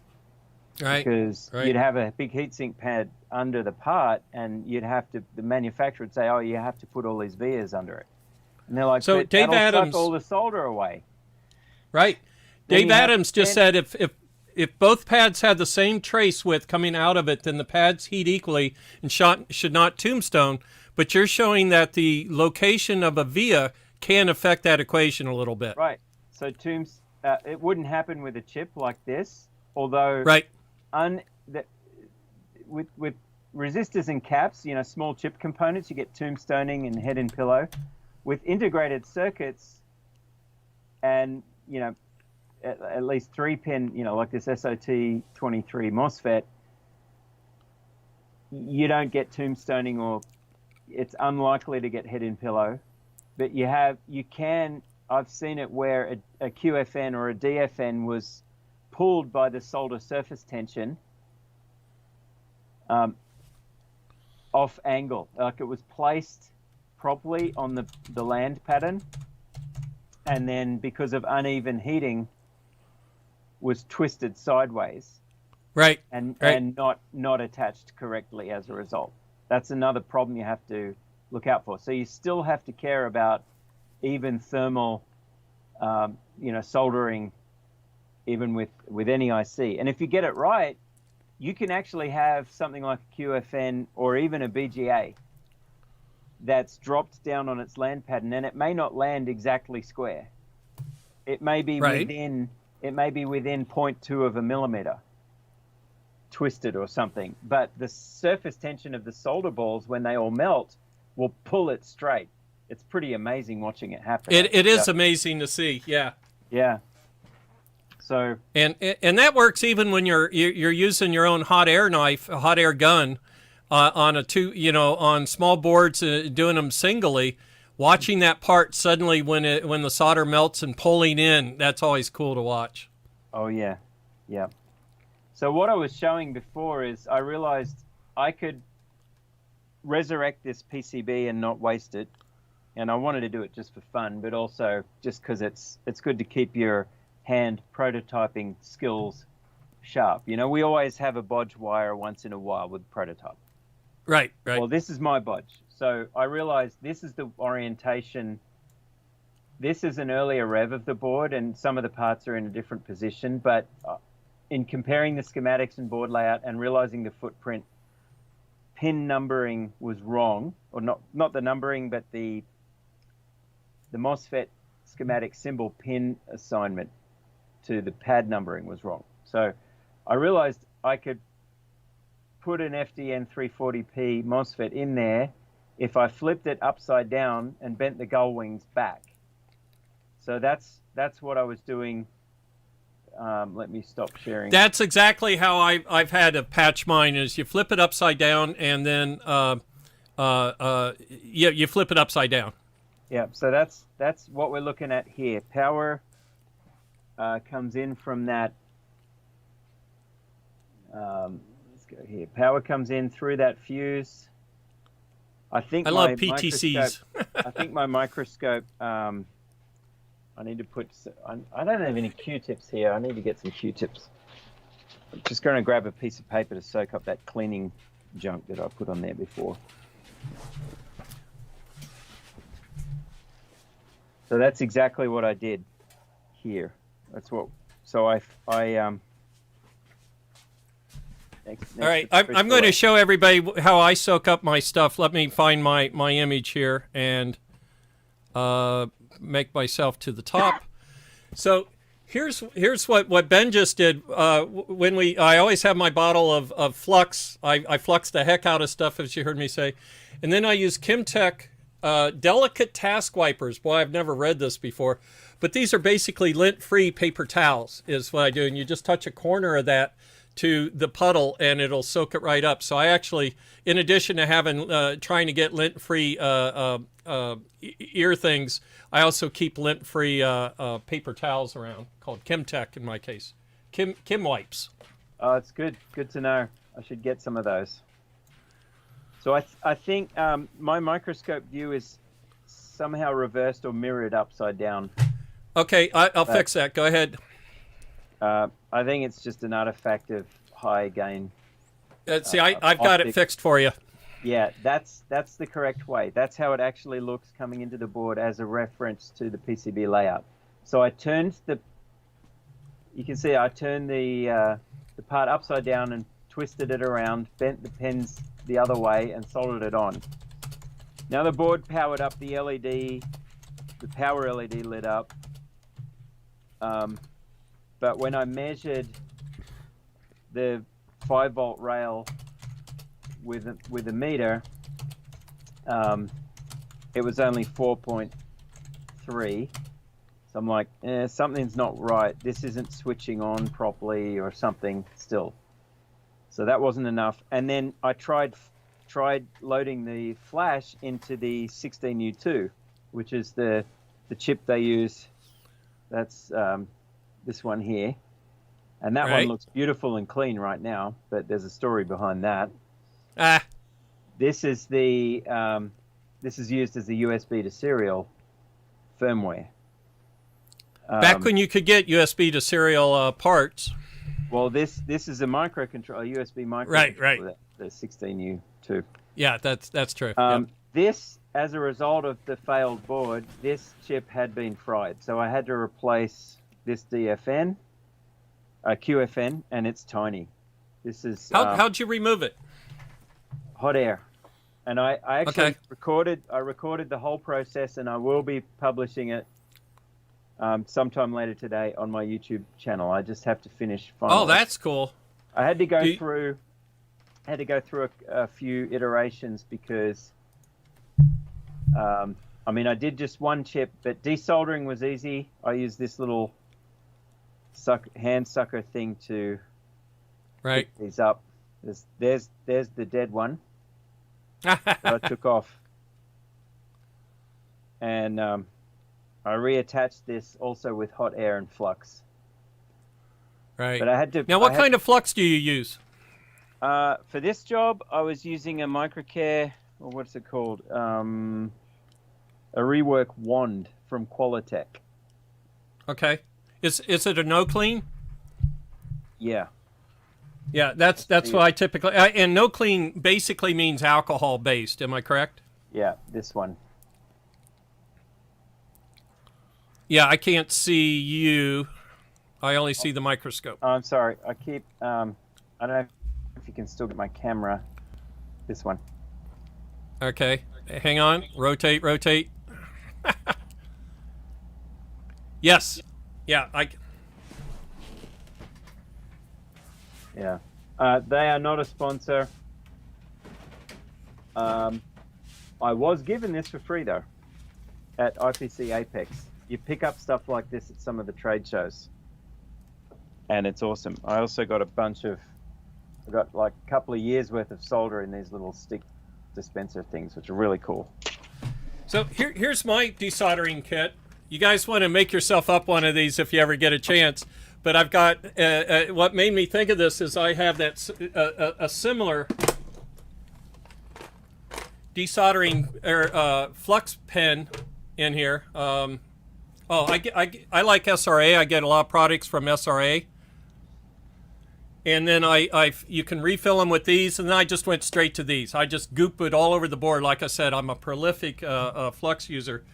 Right. Because you'd have a big heatsink pad under the part, and the manufacturer would say, "Oh, you have to put all these vias under it," and they're like, "So Dave Adams, suck all the solder away." Right. Dave Adams just said if both pads had the same trace width coming out of it, then the pads heat equally and should not tombstone. But you're showing that the location of a via can affect that equation a little bit. Right. So it wouldn't happen with a chip like this, although with resistors and caps, small chip components, you get tombstoning and head and pillow. With integrated circuits and, at least 3-pin, like this SOT23 MOSFET, you don't get tombstoning, or it's unlikely to get head and pillow. But I've seen it where a QFN or a DFN was pulled by the solder surface tension off angle, like it was placed properly on the land pattern, and then because of uneven heating was twisted sideways, and not attached correctly as a result. That's another problem you have to look out for. So you still have to care about even thermal soldering, even with any IC. And if you get it right, you can actually have something like a QFN or even a BGA that's dropped down on its land pattern, and it may not land exactly square. It may be within 0.2 of a millimeter twisted or something, but the surface tension of the solder balls, when they all melt, will pull it straight. It's pretty amazing watching it happen. It is amazing to see. Yeah. So and that works even when you're using your own hot air knife, a hot air gun, on small boards, doing them singly. Watching that part suddenly when the solder melts and pulling in, that's always cool to watch. Oh yeah. So what I was showing before is I realized I could resurrect this PCB and not waste it. And I wanted to do it just for fun, but also just because it's good to keep your hand prototyping skills sharp. We always have a bodge wire once in a while with prototype. Right. Well, this is my bodge. So I realized this is the orientation. This is an earlier rev of the board, and some of the parts are in a different position. But in comparing the schematics and board layout and realizing the footprint, pin numbering was wrong, or not the numbering, but the MOSFET schematic symbol pin assignment to the pad numbering was wrong. So I realized I could put an FDN 340p MOSFET in there if I flipped it upside down and bent the gull wings back. So that's what I was doing. Let me stop sharing. That's exactly how I've had to patch mine. Is you flip it upside down and then you flip it upside down. Yeah. So that's what we're looking at here. Power comes in from that. Let's go here. Power comes in through that fuse. I think I love PTCs. I think my microscope. I need to put. I don't have any Q-tips here. I need to get some Q-tips. I'm just going to grab a piece of paper to soak up that cleaning junk that I put on there before. So that's exactly what I did here. That's what. So I next all right, I'm going to show everybody how I soak up my stuff. Let me find my image here and make myself to the top. So here's what Ben just did. I always have my bottle of Flux. I flux the heck out of stuff, as you heard me say, and then I use Kimtech delicate task wipers. Boy, I've never read this before, but these are basically lint-free paper towels. Is what I do, and you just touch a corner of that to the puddle and it'll soak it right up. So I actually, in addition to having trying to get lint-free ear things, I also keep lint-free paper towels around, called Kimtech in my case. Kim wipes. Oh, it's good. Good to know. I should get some of those. So I think my microscope view is somehow reversed or mirrored upside down. Okay, I'll fix that. Go ahead. I think it's just an artifact of high gain. See, I've got it fixed for you. Yeah, that's the correct way. That's how it actually looks coming into the board as a reference to the PCB layout. So I turned you can see I turned the part upside down and twisted it around, bent the pins the other way, and soldered it on. Now the board powered up, the LED, the power LED lit up. But when I measured the 5-volt rail with a meter, it was only 4.3. So I'm like, something's not right. This isn't switching on properly or something still. So that wasn't enough. And then I tried loading the flash into the 16U2, which is the chip they use. That's this one here. And that one looks beautiful and clean right now, but there's a story behind that. This is the this is used as the USB to serial firmware. Back when you could get USB to serial parts. Well, this is a microcontroller, a USB microcontroller. Right. The 16U2. Yeah, that's true. This, as a result of the failed board, this chip had been fried, so I had to replace this DFN, QFN, and it's tiny. This is how'd you remove it? Hot air, and I actually recorded the whole process, and I will be publishing it sometime later today on my YouTube channel. I just have to finish. Oh, that's cool. I had to go through a few iterations because, I mean, I did just one chip, but desoldering was easy. I used this little hand sucker thing to pick these up. There's the dead one that I took off, and I reattached this also with hot air and flux. Right. But I had to. Now, what kind of flux do you use? For this job, I was using a Microcare, or what's it called? A rework wand from Qualitech. Okay. Is it a no clean? Yeah. Yeah, that's what I typically. And no clean basically means alcohol based. Am I correct? Yeah, this one. Yeah, I can't see you. I only see the microscope. Oh, I'm sorry. I keep. I don't know if you can still get my camera. This one. Okay. Hang on. Rotate. Yes. Yeah. Yeah. They are not a sponsor. I was given this for free though, at IPC Apex. You pick up stuff like this at some of the trade shows, and it's awesome. I also got I got like a couple of years worth of solder in these little stick dispenser things, which are really cool. So here's my desoldering kit, You guys want to make yourself up one of these if you ever get a chance. But I've got, what made me think of this is I have that a similar desoldering or Flux pen in here. I like SRA. I get a lot of products from SRA. And then you can refill them with these, and then I just went straight to these. I just goop it all over the board. Like I said, I'm a prolific Flux user.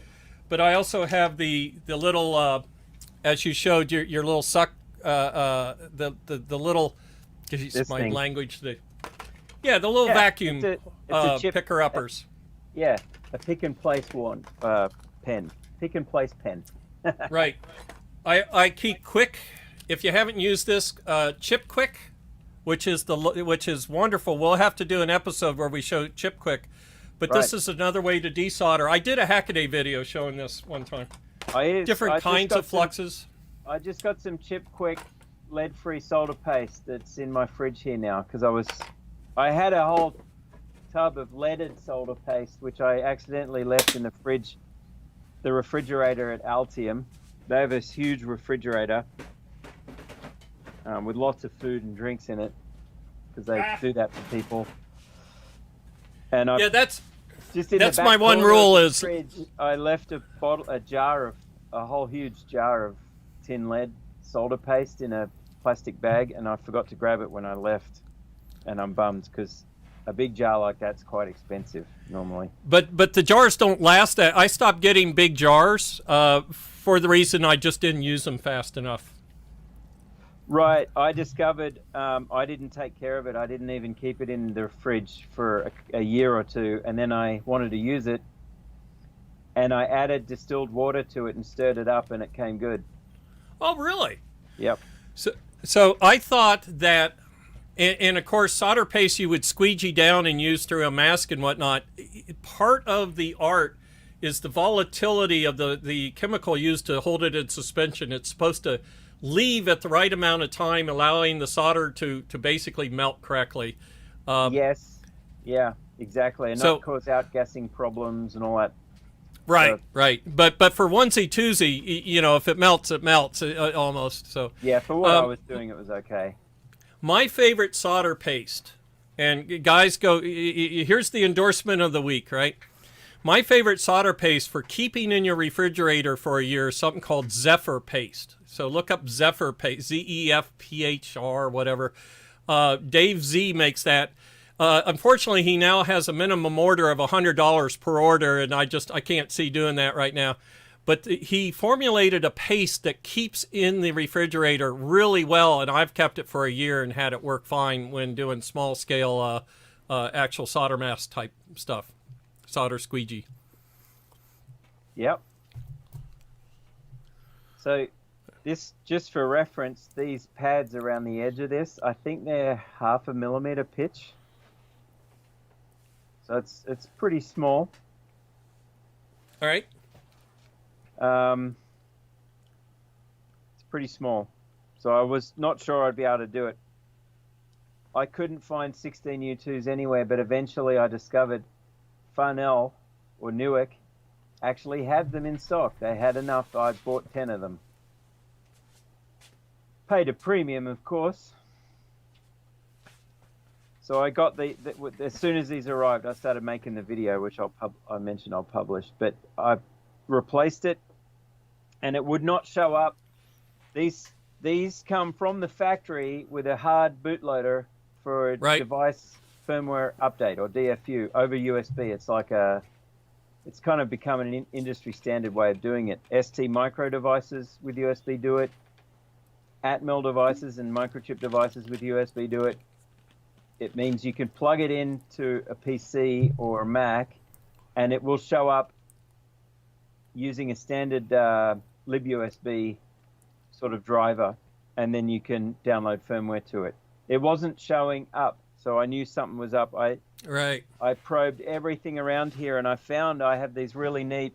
But I also have the little, as you showed, your little suck, the little, This my thing. language, the little vacuum it's a chip, picker-uppers. Yeah, a pick and place one pen. Pick and place pen. Right. I keep quick. If you haven't used this, Chip Quick, which is wonderful. We'll have to do an episode where we show Chip Quick, but this is another way to desolder. I did a Hackaday video showing this one time. Different kinds of fluxes. I just got some Chip Quick lead-free solder paste that's in my fridge here now because I had a whole tub of leaded solder paste which I accidentally left in the refrigerator at Altium. They have this huge refrigerator with lots of food and drinks in it because they do that for people. And that's just in that's the back my one corner rule of the is fridge, I left a whole huge jar of tin lead solder paste in a plastic bag, and I forgot to grab it when I left, and I'm bummed because a big jar like that's quite expensive normally. But the jars don't last. I stopped getting big jars for the reason I just didn't use them fast enough. Right, I discovered I didn't take care of it. I didn't even keep it in the fridge for a year or two, and then I wanted to use it, and I added distilled water to it and stirred it up, and it came good. Oh, really? Yep. So I thought that, and of course, solder paste you would squeegee down and use through a mask and whatnot. Part of the art is the volatility of the chemical used to hold it in suspension. It's supposed to leave at the right amount of time, allowing the solder to basically melt correctly. Yes. Yeah, exactly. And not cause outgassing problems and all that. Right, right. But for onesie twosie, if it melts, it melts almost. So yeah, for what I was doing, it was okay. My favorite solder paste, and guys, here's the endorsement of the week, right? My favorite solder paste for keeping in your refrigerator for a year is something called Zephyr paste. So look up Zephyr paste, ZEFPHR, whatever. Dave Z makes that. Unfortunately, he now has a minimum order of $100 per order, and I can't see doing that right now. But he formulated a paste that keeps in the refrigerator really well, and I've kept it for a year and had it work fine when doing small-scale actual solder mask type stuff. Solder squeegee. Yep. So this, just for reference, these pads around the edge of this, I think they're 0.5 millimeter pitch. So it's pretty small. All right. It's pretty small. So I was not sure I'd be able to do it. I couldn't find 16U2s anywhere, but eventually I discovered Farnell or Newark actually had them in stock. They had enough. I bought 10 of them. Paid a premium, of course. So I got as soon as these arrived, I started making the video, which I mentioned I'll publish. But I replaced it, and it would not show up. These come from the factory with a hard bootloader for a device firmware update, or DFU, over USB. It's kind of become an industry standard way of doing it. ST micro devices with USB do it. Atmel devices and microchip devices with USB do it. It means you can plug it into a PC or a Mac, and it will show up using a standard libUSB sort of driver, and then you can download firmware to it. It wasn't showing up, so I knew something was up. I probed everything around here, and I found I have these really neat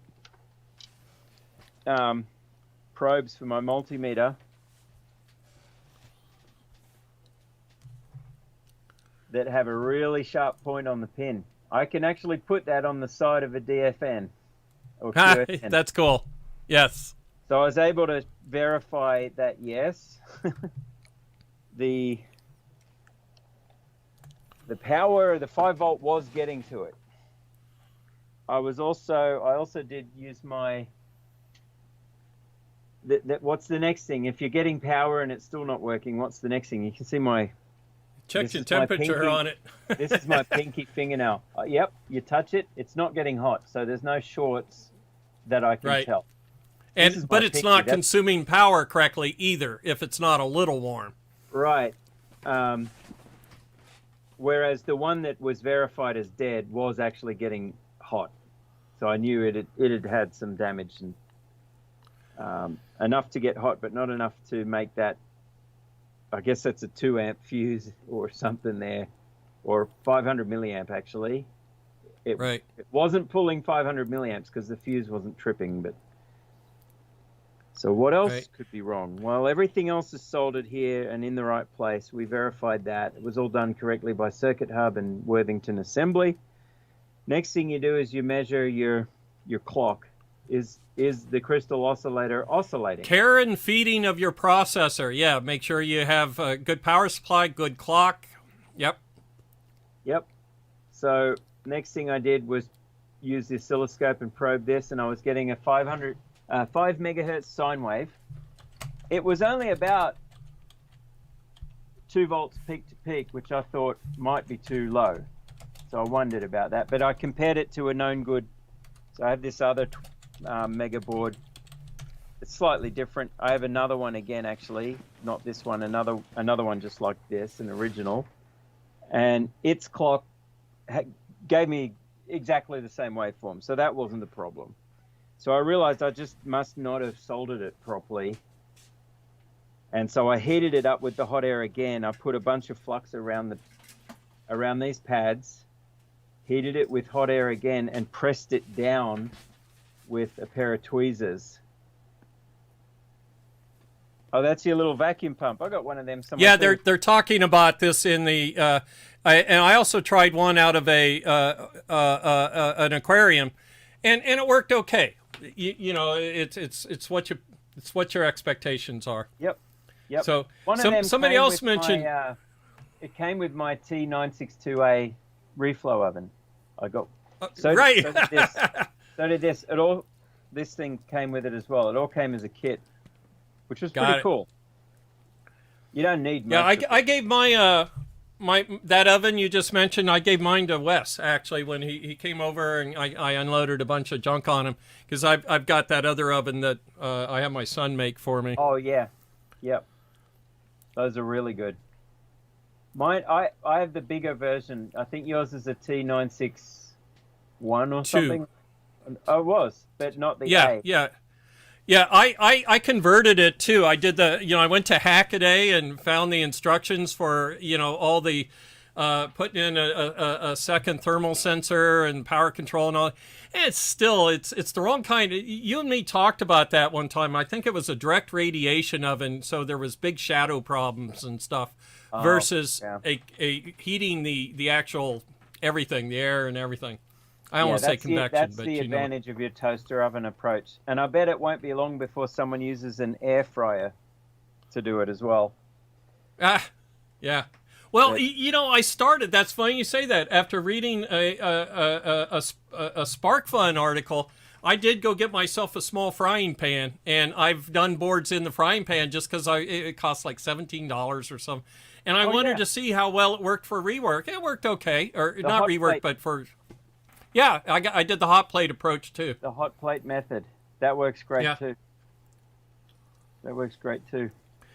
probes for my multimeter that have a really sharp point on the pin. I can actually put that on the side of a DFN or QFN. That's cool. Yes. So I was able to verify that, yes, the power, the 5 volt was getting to it. I also did use my, what's the next thing? If you're getting power and it's still not working, what's the next thing? You can see my, Check your temperature on it. This is my pinky fingernail. Yep, you touch it, it's not getting hot. So there's no shorts that I can tell. But it's not consuming power correctly either if it's not a little warm. Right. Whereas the one that was verified as dead was actually getting hot. So I knew it had some damage, and enough to get hot, but not enough to make that, I guess that's a 2 amp fuse or something there, or 500 milliamp actually. It wasn't pulling 500 milliamps because the fuse wasn't tripping, but... So what else could be wrong? Well, everything else is soldered here and in the right place. We verified that. It was all done correctly by Circuit Hub and Worthington Assembly. Next thing you do is you measure your clock. Is the crystal oscillator oscillating? Care and feeding of your processor. Yeah, make sure you have a good power supply, good clock. Yep. So next thing I did was use the oscilloscope and probe this, and I was getting a 5 megahertz sine wave. It was only about 2 volts peak to peak, which I thought might be too low. So I wondered about that, but I compared it to a known good. So I have this other Mega board. It's slightly different. I have another one again, actually, not this one, another one just like this, an original. And its clock gave me exactly the same waveform, so that wasn't the problem. So I realized I just must not have soldered it properly. And so I heated it up with the hot air again. I put a bunch of flux around these pads, heated it with hot air again, and pressed it down with a pair of tweezers. Oh, that's your little vacuum pump. I got one of them somewhere. Yeah, they're talking about this in the and I also tried one out of an aquarium, and it worked okay. You know, it's what your expectations are. Yep. So one of them somebody else mentioned it came with my T962A reflow oven. I got so right. So did this. This thing came with it as well. It all came as a kit, which was pretty cool. You don't need much. Yeah, I gave my that oven you just mentioned, I gave mine to Wes, actually, when he came over, and I unloaded a bunch of junk on him, because I've got that other oven that I have my son make for me. Oh, yeah. Yep. Those are really good. Mine, I have the bigger version. I think yours is a T961 or something. Oh, it was, but not the A. Yeah, I converted it too. I did I went to Hackaday and found the instructions for, all the putting in a second thermal sensor and power control and all. And it's the wrong kind. You and me talked about that one time. I think it was a direct radiation oven, so there was big shadow problems and stuff, versus a heating the actual everything, the air and everything. I don't want to say convection, that's the advantage of your toaster oven approach. And I bet it won't be long before someone uses an air fryer to do it as well. Yeah. Well, I started. That's funny you say that. After reading a SparkFun article, I did go get myself a small frying pan, and I've done boards in the frying pan just because it costs like $17 or something. And I wanted to see how well it worked for rework. It worked okay, or not rework, but for. Yeah, I did the hot plate approach too. The hot plate method. That works great too. That works great too.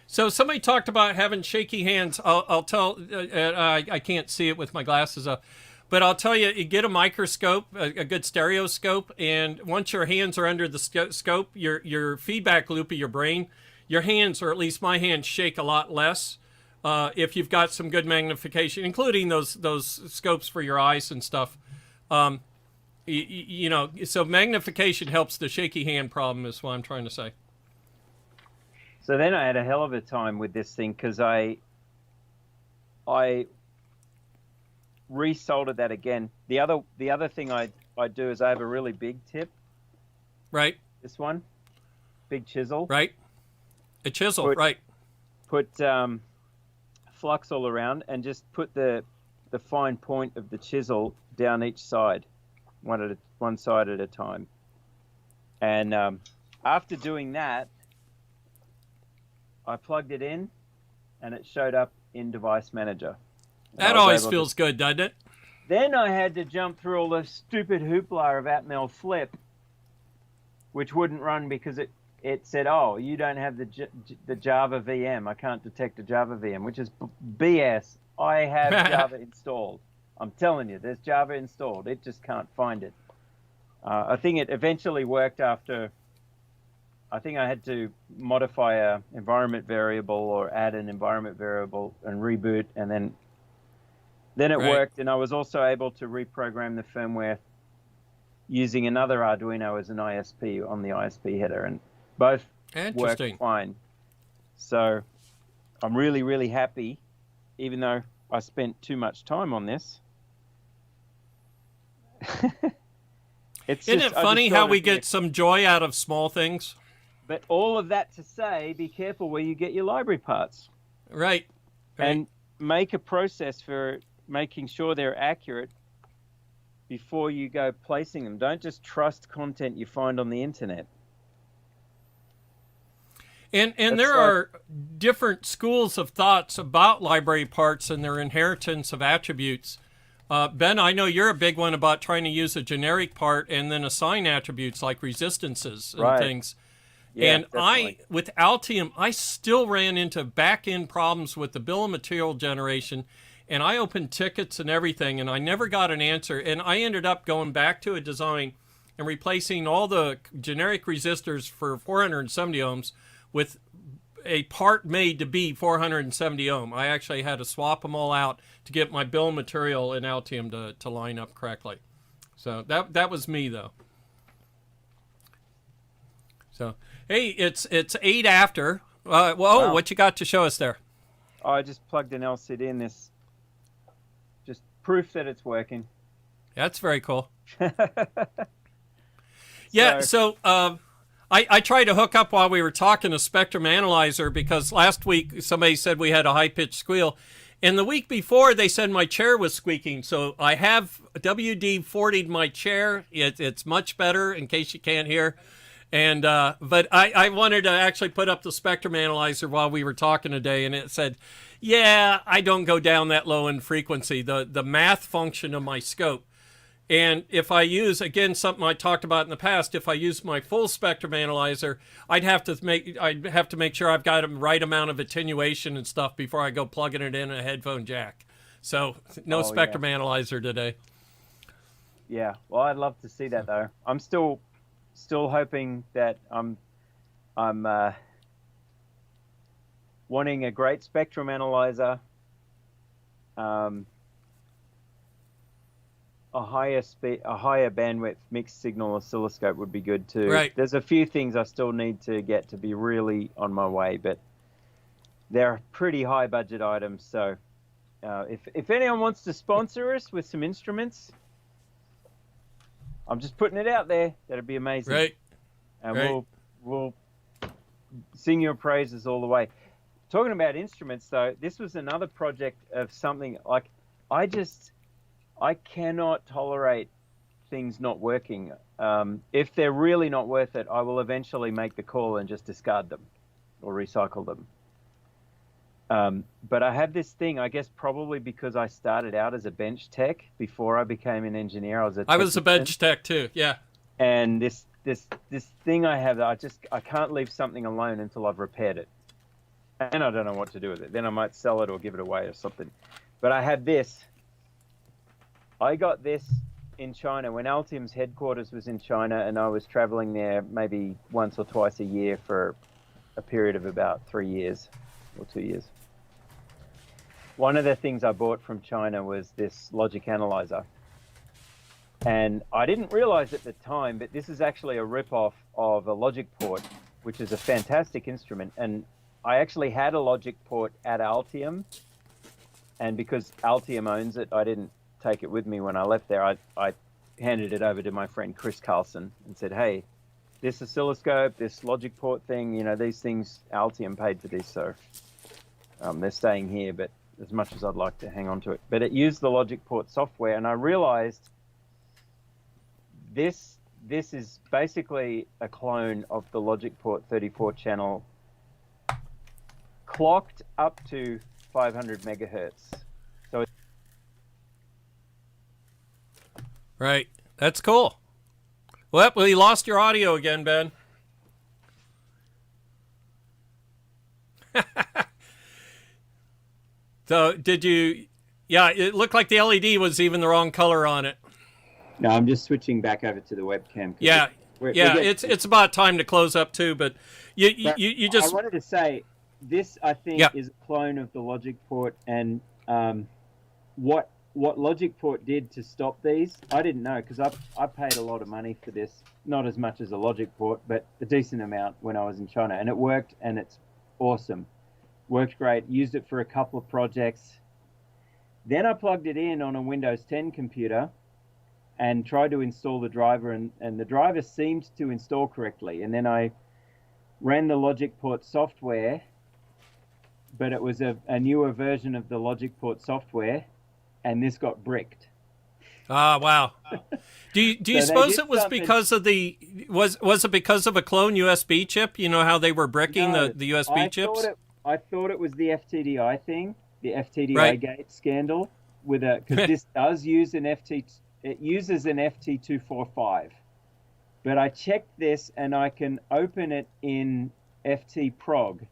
So somebody talked about having shaky hands. I'll tell, I can't see it with my glasses up, but I'll tell you, you get a microscope, a good stereoscope, and once your hands are under the scope, your feedback loop of your brain, your hands, or at least my hands, shake a lot less if you've got some good magnification, including those scopes for your eyes and stuff. So magnification helps the shaky hand problem, is what I'm trying to say. So then I had a hell of a time with this thing, because I resoldered that again. The other thing I do is I have a really big tip. Right. This one. big chisel. Right. A chisel, right. Put flux all around and just put the fine point of the chisel down each side, one side at a time. And after doing that, I plugged it in and it showed up in Device Manager. That always feels good, doesn't it? Then I had to jump through all the stupid hoopla of Atmel Flip, which wouldn't run because it said, oh, you don't have the Java VM. I can't detect a Java VM, which is BS. I have Java installed. I'm telling you, there's Java installed. It just can't find it. I think it eventually worked after, I think I had to modify a environment variable or add an environment variable and reboot, and then it worked. And I was also able to reprogram the firmware using another Arduino as an ISP on the ISP header, and both worked fine. So I'm really, really happy, even though I spent too much time on this. Isn't it funny how we get some joy out of small things? But all of that to say, be careful where you get your library parts. Right. And make a process for making sure they're accurate before you go placing them. Don't just trust content you find on the internet. And there are different schools of thoughts about library parts and their inheritance of attributes. Ben, I know you're a big one about trying to use a generic part and then assign attributes like resistances and things. Yeah, and definitely. With Altium, I still ran into back-end problems with the bill of material generation, and I opened tickets and everything, and I never got an answer. And I ended up going back to a design and replacing all the generic resistors for 470 ohms with a part made to be 470 ohm. I actually had to swap them all out to get my bill of material in Altium to line up correctly. So that was me, though. So, hey, it's 8 after. Wow. What you got to show us there? I just plugged an LCD in this. Just proof that it's working. That's very cool. Yeah, so I tried to hook up while we were talking a spectrum analyzer because last week somebody said we had a high-pitched squeal. And the week before, they said my chair was squeaking. So I have WD-40'd my chair. It's much better in case you can't hear. And but I wanted to actually put up the spectrum analyzer while we were talking today, and it said, yeah, I don't go down that low in frequency, the math function of my scope. And if I use, again, something I talked about in the past, if I use my full spectrum analyzer, I'd have to make sure I've got the right amount of attenuation and stuff before I go plugging it in a headphone jack. So no spectrum analyzer today. Yeah, well, I'd love to see that though. I'm still hoping that I'm wanting a great spectrum analyzer. A higher bandwidth mixed signal oscilloscope would be good too. Right. There's a few things I still need to get to be really on my way, but they're pretty high budget items. So if anyone wants to sponsor us with some instruments, I'm just putting it out there. That'd be amazing. Right. And we'll sing your praises all the way. Talking about instruments though, this was another project of something like I cannot tolerate things not working. If they're really not worth it, I will eventually make the call and just discard them or recycle them. But I have this thing, I guess probably because I started out as a bench tech before I became an engineer. I was a bench tech too, yeah. And this thing I have that I can't leave something alone until I've repaired it. And I don't know what to do with it. Then I might sell it or give it away or something. But I have this. I got this in China when Altium's headquarters was in China, and I was traveling there maybe once or twice a year for a period of about 3 years or 2 years. One of the things I bought from China was this logic analyzer. And I didn't realize at the time, but this is actually a rip-off of a logic port, which is a fantastic instrument. And I actually had a logic port at Altium, and because Altium owns it, I didn't take it with me when I left there. I handed it over to my friend Chris Carlson and said, hey, this oscilloscope, this logic port thing, you know, these things, Altium paid for this, so they're staying here, but as much as I'd like to hang on to it. But it used the logic port software, and I realized this is basically a clone of the logic port 34 channel clocked up to 500 megahertz. So Right. That's cool. Well, you lost your audio again, Ben. So did you, yeah, it looked like the LED was even the wrong color on it. no, I'm just switching back over to the webcam. Yeah. It's about time to close up too, but you just. I wanted to say, this I think is a clone of the logic port, and what logic port did to stop these, I didn't know, because I paid a lot of money for this, not as much as a logic port, but a decent amount when I was in China, and it worked, and it's awesome. Worked great. Used it for a couple of projects. Then I plugged it in on a Windows 10 computer and tried to install the driver, and the driver seemed to install correctly. And then I ran the logic port software, but it was a newer version of the logic port software, and this got bricked. Ah, wow. Do you suppose it was because of was it because of a clone USB chip? You know how they were bricking the USB chips? I thought it was the FTDI thing, the FTDI gate scandal, because this does use it uses an FT245. But I checked this, and I can open it in FTprog.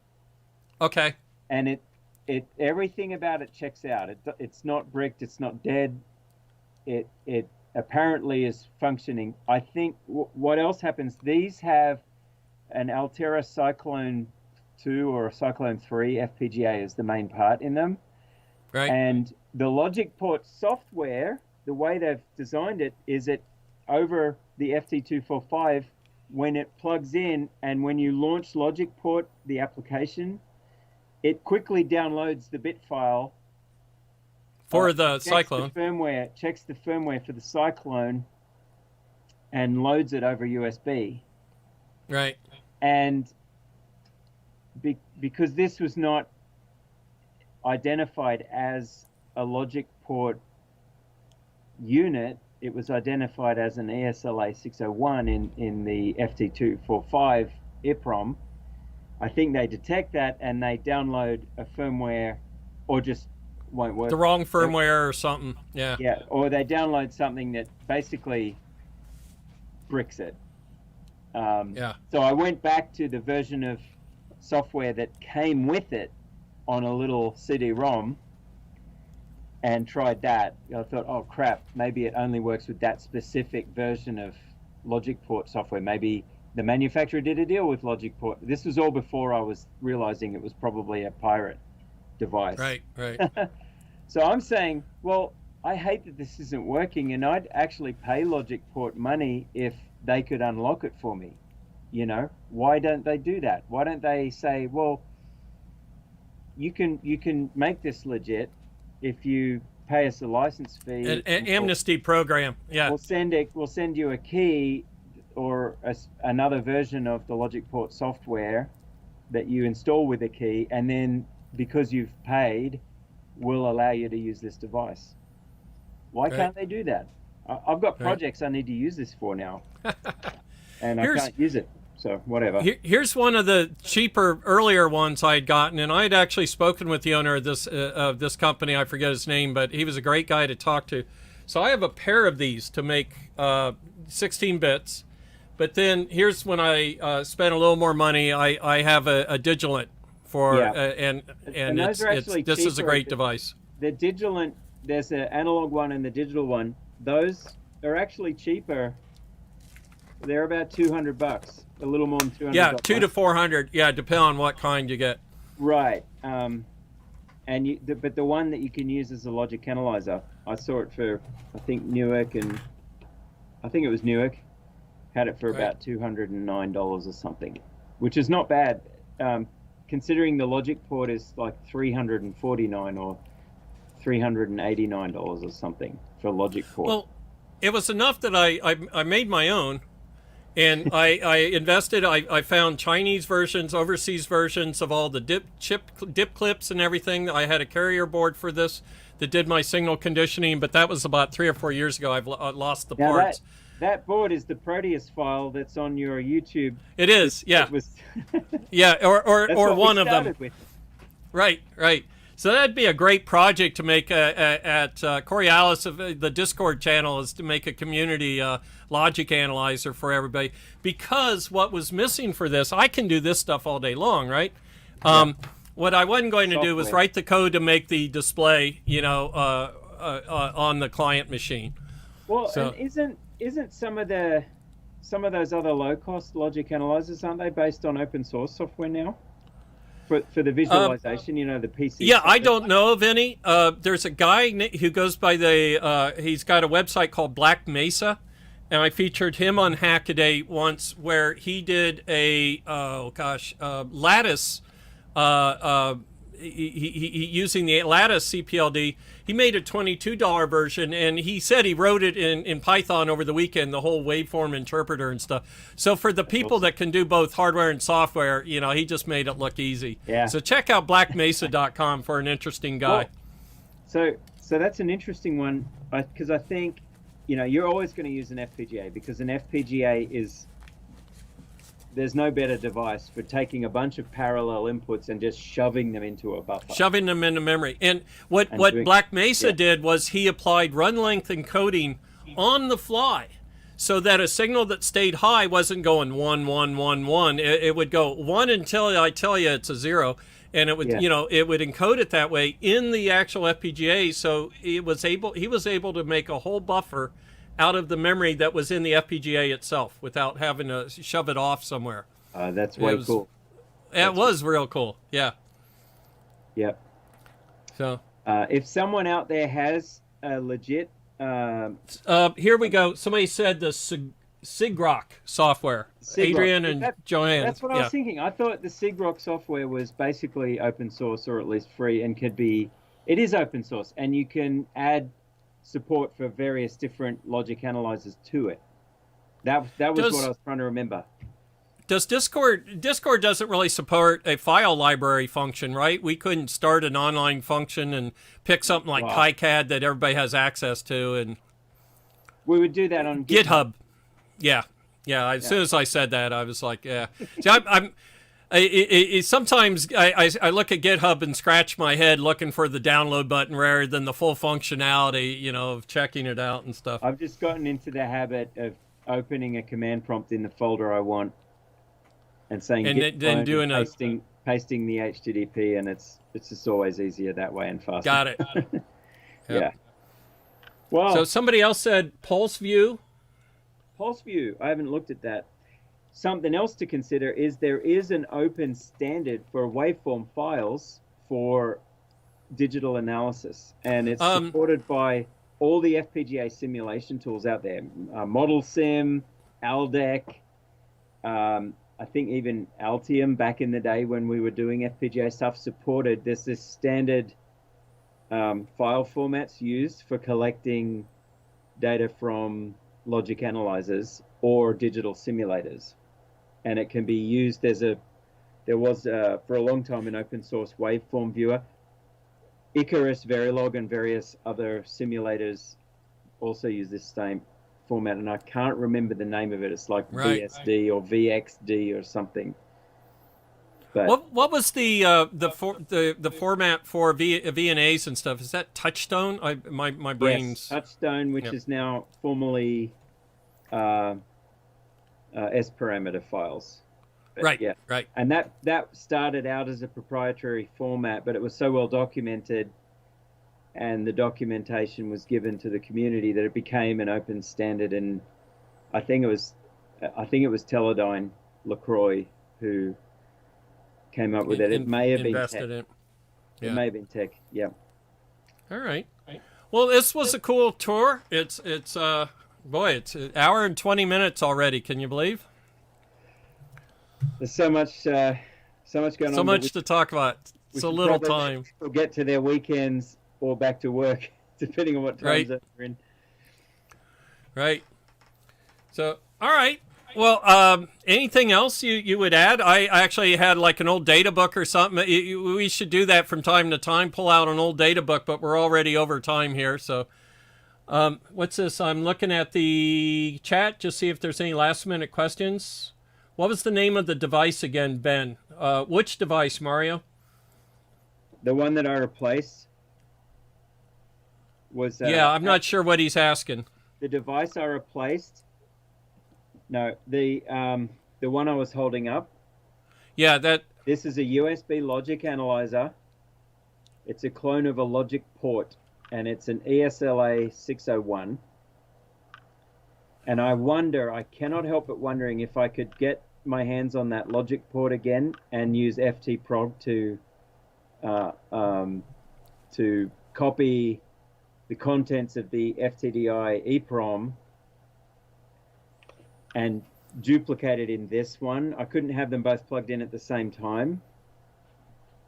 Okay. And it everything about it checks out. It's not bricked. It's not dead. It apparently is functioning. I think what else happens? These have an Altera Cyclone 2 or a Cyclone 3 FPGA is the main part in them. Right. And the logic port software, the way they've designed it, is it over the FT245, when it plugs in and when you launch logic port, the application, it quickly downloads the bit file for the Cyclone. Checks the firmware for the Cyclone and loads it over USB. Right. And because this was not identified as a logic port unit, it was identified as an ESLA 601 in the FT245 EEPROM. I think they detect that and they download a firmware, or just won't work. The wrong firmware or something. Yeah. Yeah, or they download something that basically bricks it. So I went back to the version of software that came with it on a little CD-ROM and tried that. I thought, oh crap, maybe it only works with that specific version of logic port software. Maybe the manufacturer did a deal with logic port. This was all before I was realizing it was probably a pirate device. Right. So I'm saying, well, I hate that this isn't working, and I'd actually pay logic port money if they could unlock it for me. You know, why don't they do that? Why don't they say, well, you can make this legit if you pay us a license fee. An amnesty program. Yeah. We'll send you a key or another version of the logic port software that you install with a key, and then because you've paid, we'll allow you to use this device. Why can't they do that? I've got projects I need to use this for now, and I can't use it. So whatever. Here's one of the cheaper, earlier ones I had gotten, and I had actually spoken with the owner of this company. I forget his name, but he was a great guy to talk to. So I have a pair of these to make 16 bits. But then here's when I spent a little more money. I have a Digilant for and this is a great device. The Digilant, there's an analog one and the digital one. Those are actually cheaper. They're about $200, a little more than $200. Yeah, $200 to $400. Yeah, depending on what kind you get. Right. But the one that you can use as a logic analyzer, I saw it for, I think Newark, and I think it was Newark, had it for about $209 or something, which is not bad, considering the logic port is like $349 or $389 or something for logic port. Well, it was enough that I made my own. And I invested. I found Chinese versions, overseas versions of all the dip clips and everything. I had a carrier board for this that did my signal conditioning, but that was about 3 or 4 years ago. I've lost the parts. That board is the Proteus file that's on your YouTube. It is, yeah. Yeah, or one of them. With. Right. So that'd be a great project to make at Coriolis of the Discord channel, is to make a community logic analyzer for everybody. Because what was missing for this, I can do this stuff all day long, right? What I wasn't going to do was write the code to make the display, on the client machine. Well, so, and isn't some of those other low-cost logic analyzers, aren't they based on open source software now? For the visualization, the PC. Yeah, software. I don't know of any. There's a guy who goes by he's got a website called Black Mesa, and I featured him on Hackaday once, where he did a lattice. He using the lattice CPLD. He made a $22 version, and he said he wrote it in Python over the weekend, the whole waveform interpreter and stuff. So for the people that can do both hardware and software, he just made it look easy. Yeah. So check out blackmesa.com for an interesting guy. Well, so that's an interesting one, because I think, you're always going to use an FPGA, because an FPGA there's no better device for taking a bunch of parallel inputs and just shoving them into a buffer. Shoving them into memory. And what Black Mesa did was he applied run length encoding on the fly, so that a signal that stayed high wasn't going 1, 1, 1, 1. It would go 1 until I tell you it's a 0. And it would, it would encode it that way in the actual FPGA. So he was able to make a whole buffer out of the memory that was in the FPGA itself without having to shove it off somewhere. That's way cool. It was real cool. Yeah. Yep. So if someone out there has a legit... here we go. Somebody said the SIGROC software. Adrian and Joanne. That's what I was thinking. I thought the SIGROC software was basically open source, or at least free, and it is open source, and you can add support for various different logic analyzers to it. That was what I was trying to remember. Does Discord doesn't really support a file library function, right? We couldn't start an online function and pick something like KiCad that everybody has access to, and we would do that on GitHub. Yeah. As soon as I said that, I was like, yeah. See, sometimes I look at GitHub and scratch my head looking for the download button rather than the full functionality, of checking it out and stuff. I've just gotten into the habit of opening a command prompt in the folder I want and saying then doing pasting the HTTP, and it's just always easier that way and faster. Got it. Yeah. Well, so somebody else said Pulse View. Pulse View. I haven't looked at that. Something else to consider is there is an open standard for waveform files for digital analysis, and it's supported by all the FPGA simulation tools out there. Model Sim, Aldec, I think even Altium back in the day when we were doing FPGA stuff supported. There's this standard file formats used for collecting data from logic analyzers or digital simulators, and it can be used. There was for a long time an open source waveform viewer. Icarus, Verilog, and various other simulators also use this same format, and I can't remember the name of it. It's like VSD or VXD or something. But what was the format for VNAs and stuff? Is that Touchstone? My brain's Touchstone, which is now formerly S parameter files. But, right. And that started out as a proprietary format, but it was so well documented, and the documentation was given to the community that it became an open standard. And I think it was Teledyne LaCroix who came up with it. It may have been Tech. It may have been Tech. Yeah. All right. Well, this was a cool tour. It's it's an hour and 20 minutes already. Can you believe? There's so much going on. So much to talk about. So little time. We'll get to their weekends or back to work, depending on what time zone we're in. Right. So, all right. Well, anything else you would add? I actually had like an old data book or something. We should do that from time to time, pull out an old data book, but we're already over time here. So what's this? I'm looking at the chat, just see if there's any last minute questions. What was the name of the device again, Ben? Which device, Mario? The one that I replaced was... yeah, I'm not sure what he's asking. The device I replaced... No, the one I was holding up. Yeah, that... This is a USB logic analyzer. It's a clone of a logic port, and it's an ESLA 601. And I cannot help but wondering if I could get my hands on that logic port again and use FTprog to copy the contents of the FTDI EEPROM and duplicate it in this one. I couldn't have them both plugged in at the same time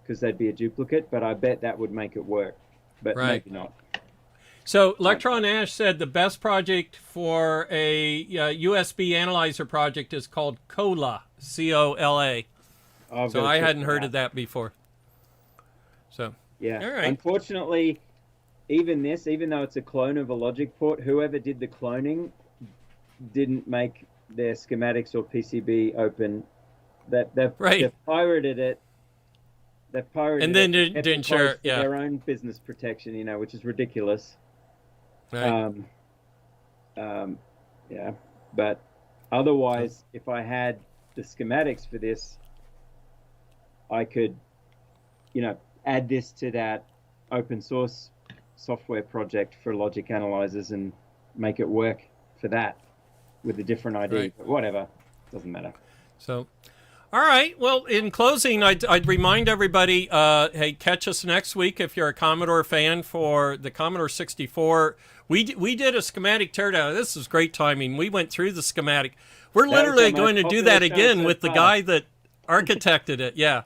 because they'd be a duplicate, but I bet that would make it work, but right. Maybe not. So Electron Ash said the best project for a USB analyzer project is called COLA, C-O-L-A. So I hadn't heard of that before. So yeah, all right. Unfortunately, even though it's a clone of a logic port, whoever did the cloning didn't make their schematics or PCB open. They've pirated it. They've pirated and then it didn't share it. Yeah, their own business protection, which is ridiculous. Right. Yeah, but otherwise, if I had the schematics for this, I could, add this to that open source software project for logic analyzers and make it work for that with a different ID. Right. But whatever, doesn't matter. So, all right. Well, in closing, I'd remind everybody, hey, catch us next week if you're a Commodore fan for the Commodore 64. We did a schematic teardown. This is great timing. We went through the schematic. We're literally going to do that again with the guy that architected it. Yeah.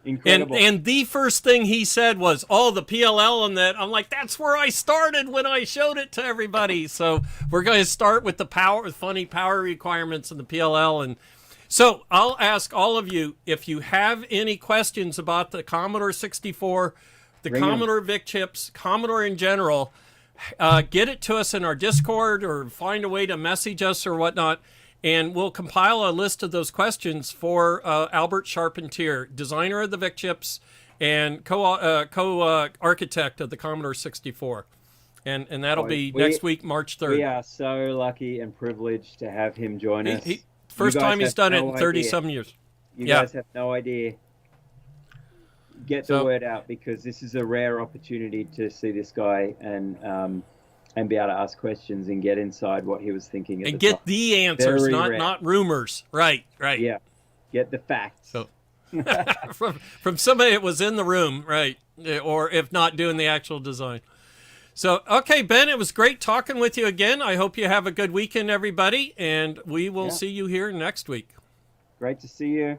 Incredible. And the first thing he said was, "Oh, the PLL and that." I'm like, that's where I started when I showed it to everybody. So we're going to start with the funny power requirements and the PLL. And so I'll ask all of you if you have any questions about the Commodore 64, the Commodore VIC chips, Commodore in general. Get it to us in our Discord or find a way to message us or whatnot. And we'll compile a list of those questions for Albert Charpentier, designer of the VIC chips and co-architect of the Commodore 64. And that'll be next week, March 3rd. We are so lucky and privileged to have him join us. First time he's done it in 30-some years. You guys have no idea. Get the word out, because this is a rare opportunity to see this guy and be able to ask questions and get inside what he was thinking at and the get time. the answers, not rumors. Right. Yeah, get the facts. So from somebody that was in the room, right, or if not doing the actual design. So, okay, Ben, it was great talking with you again. I hope you have a good weekend, everybody, and we will see you here next week. Great to see you.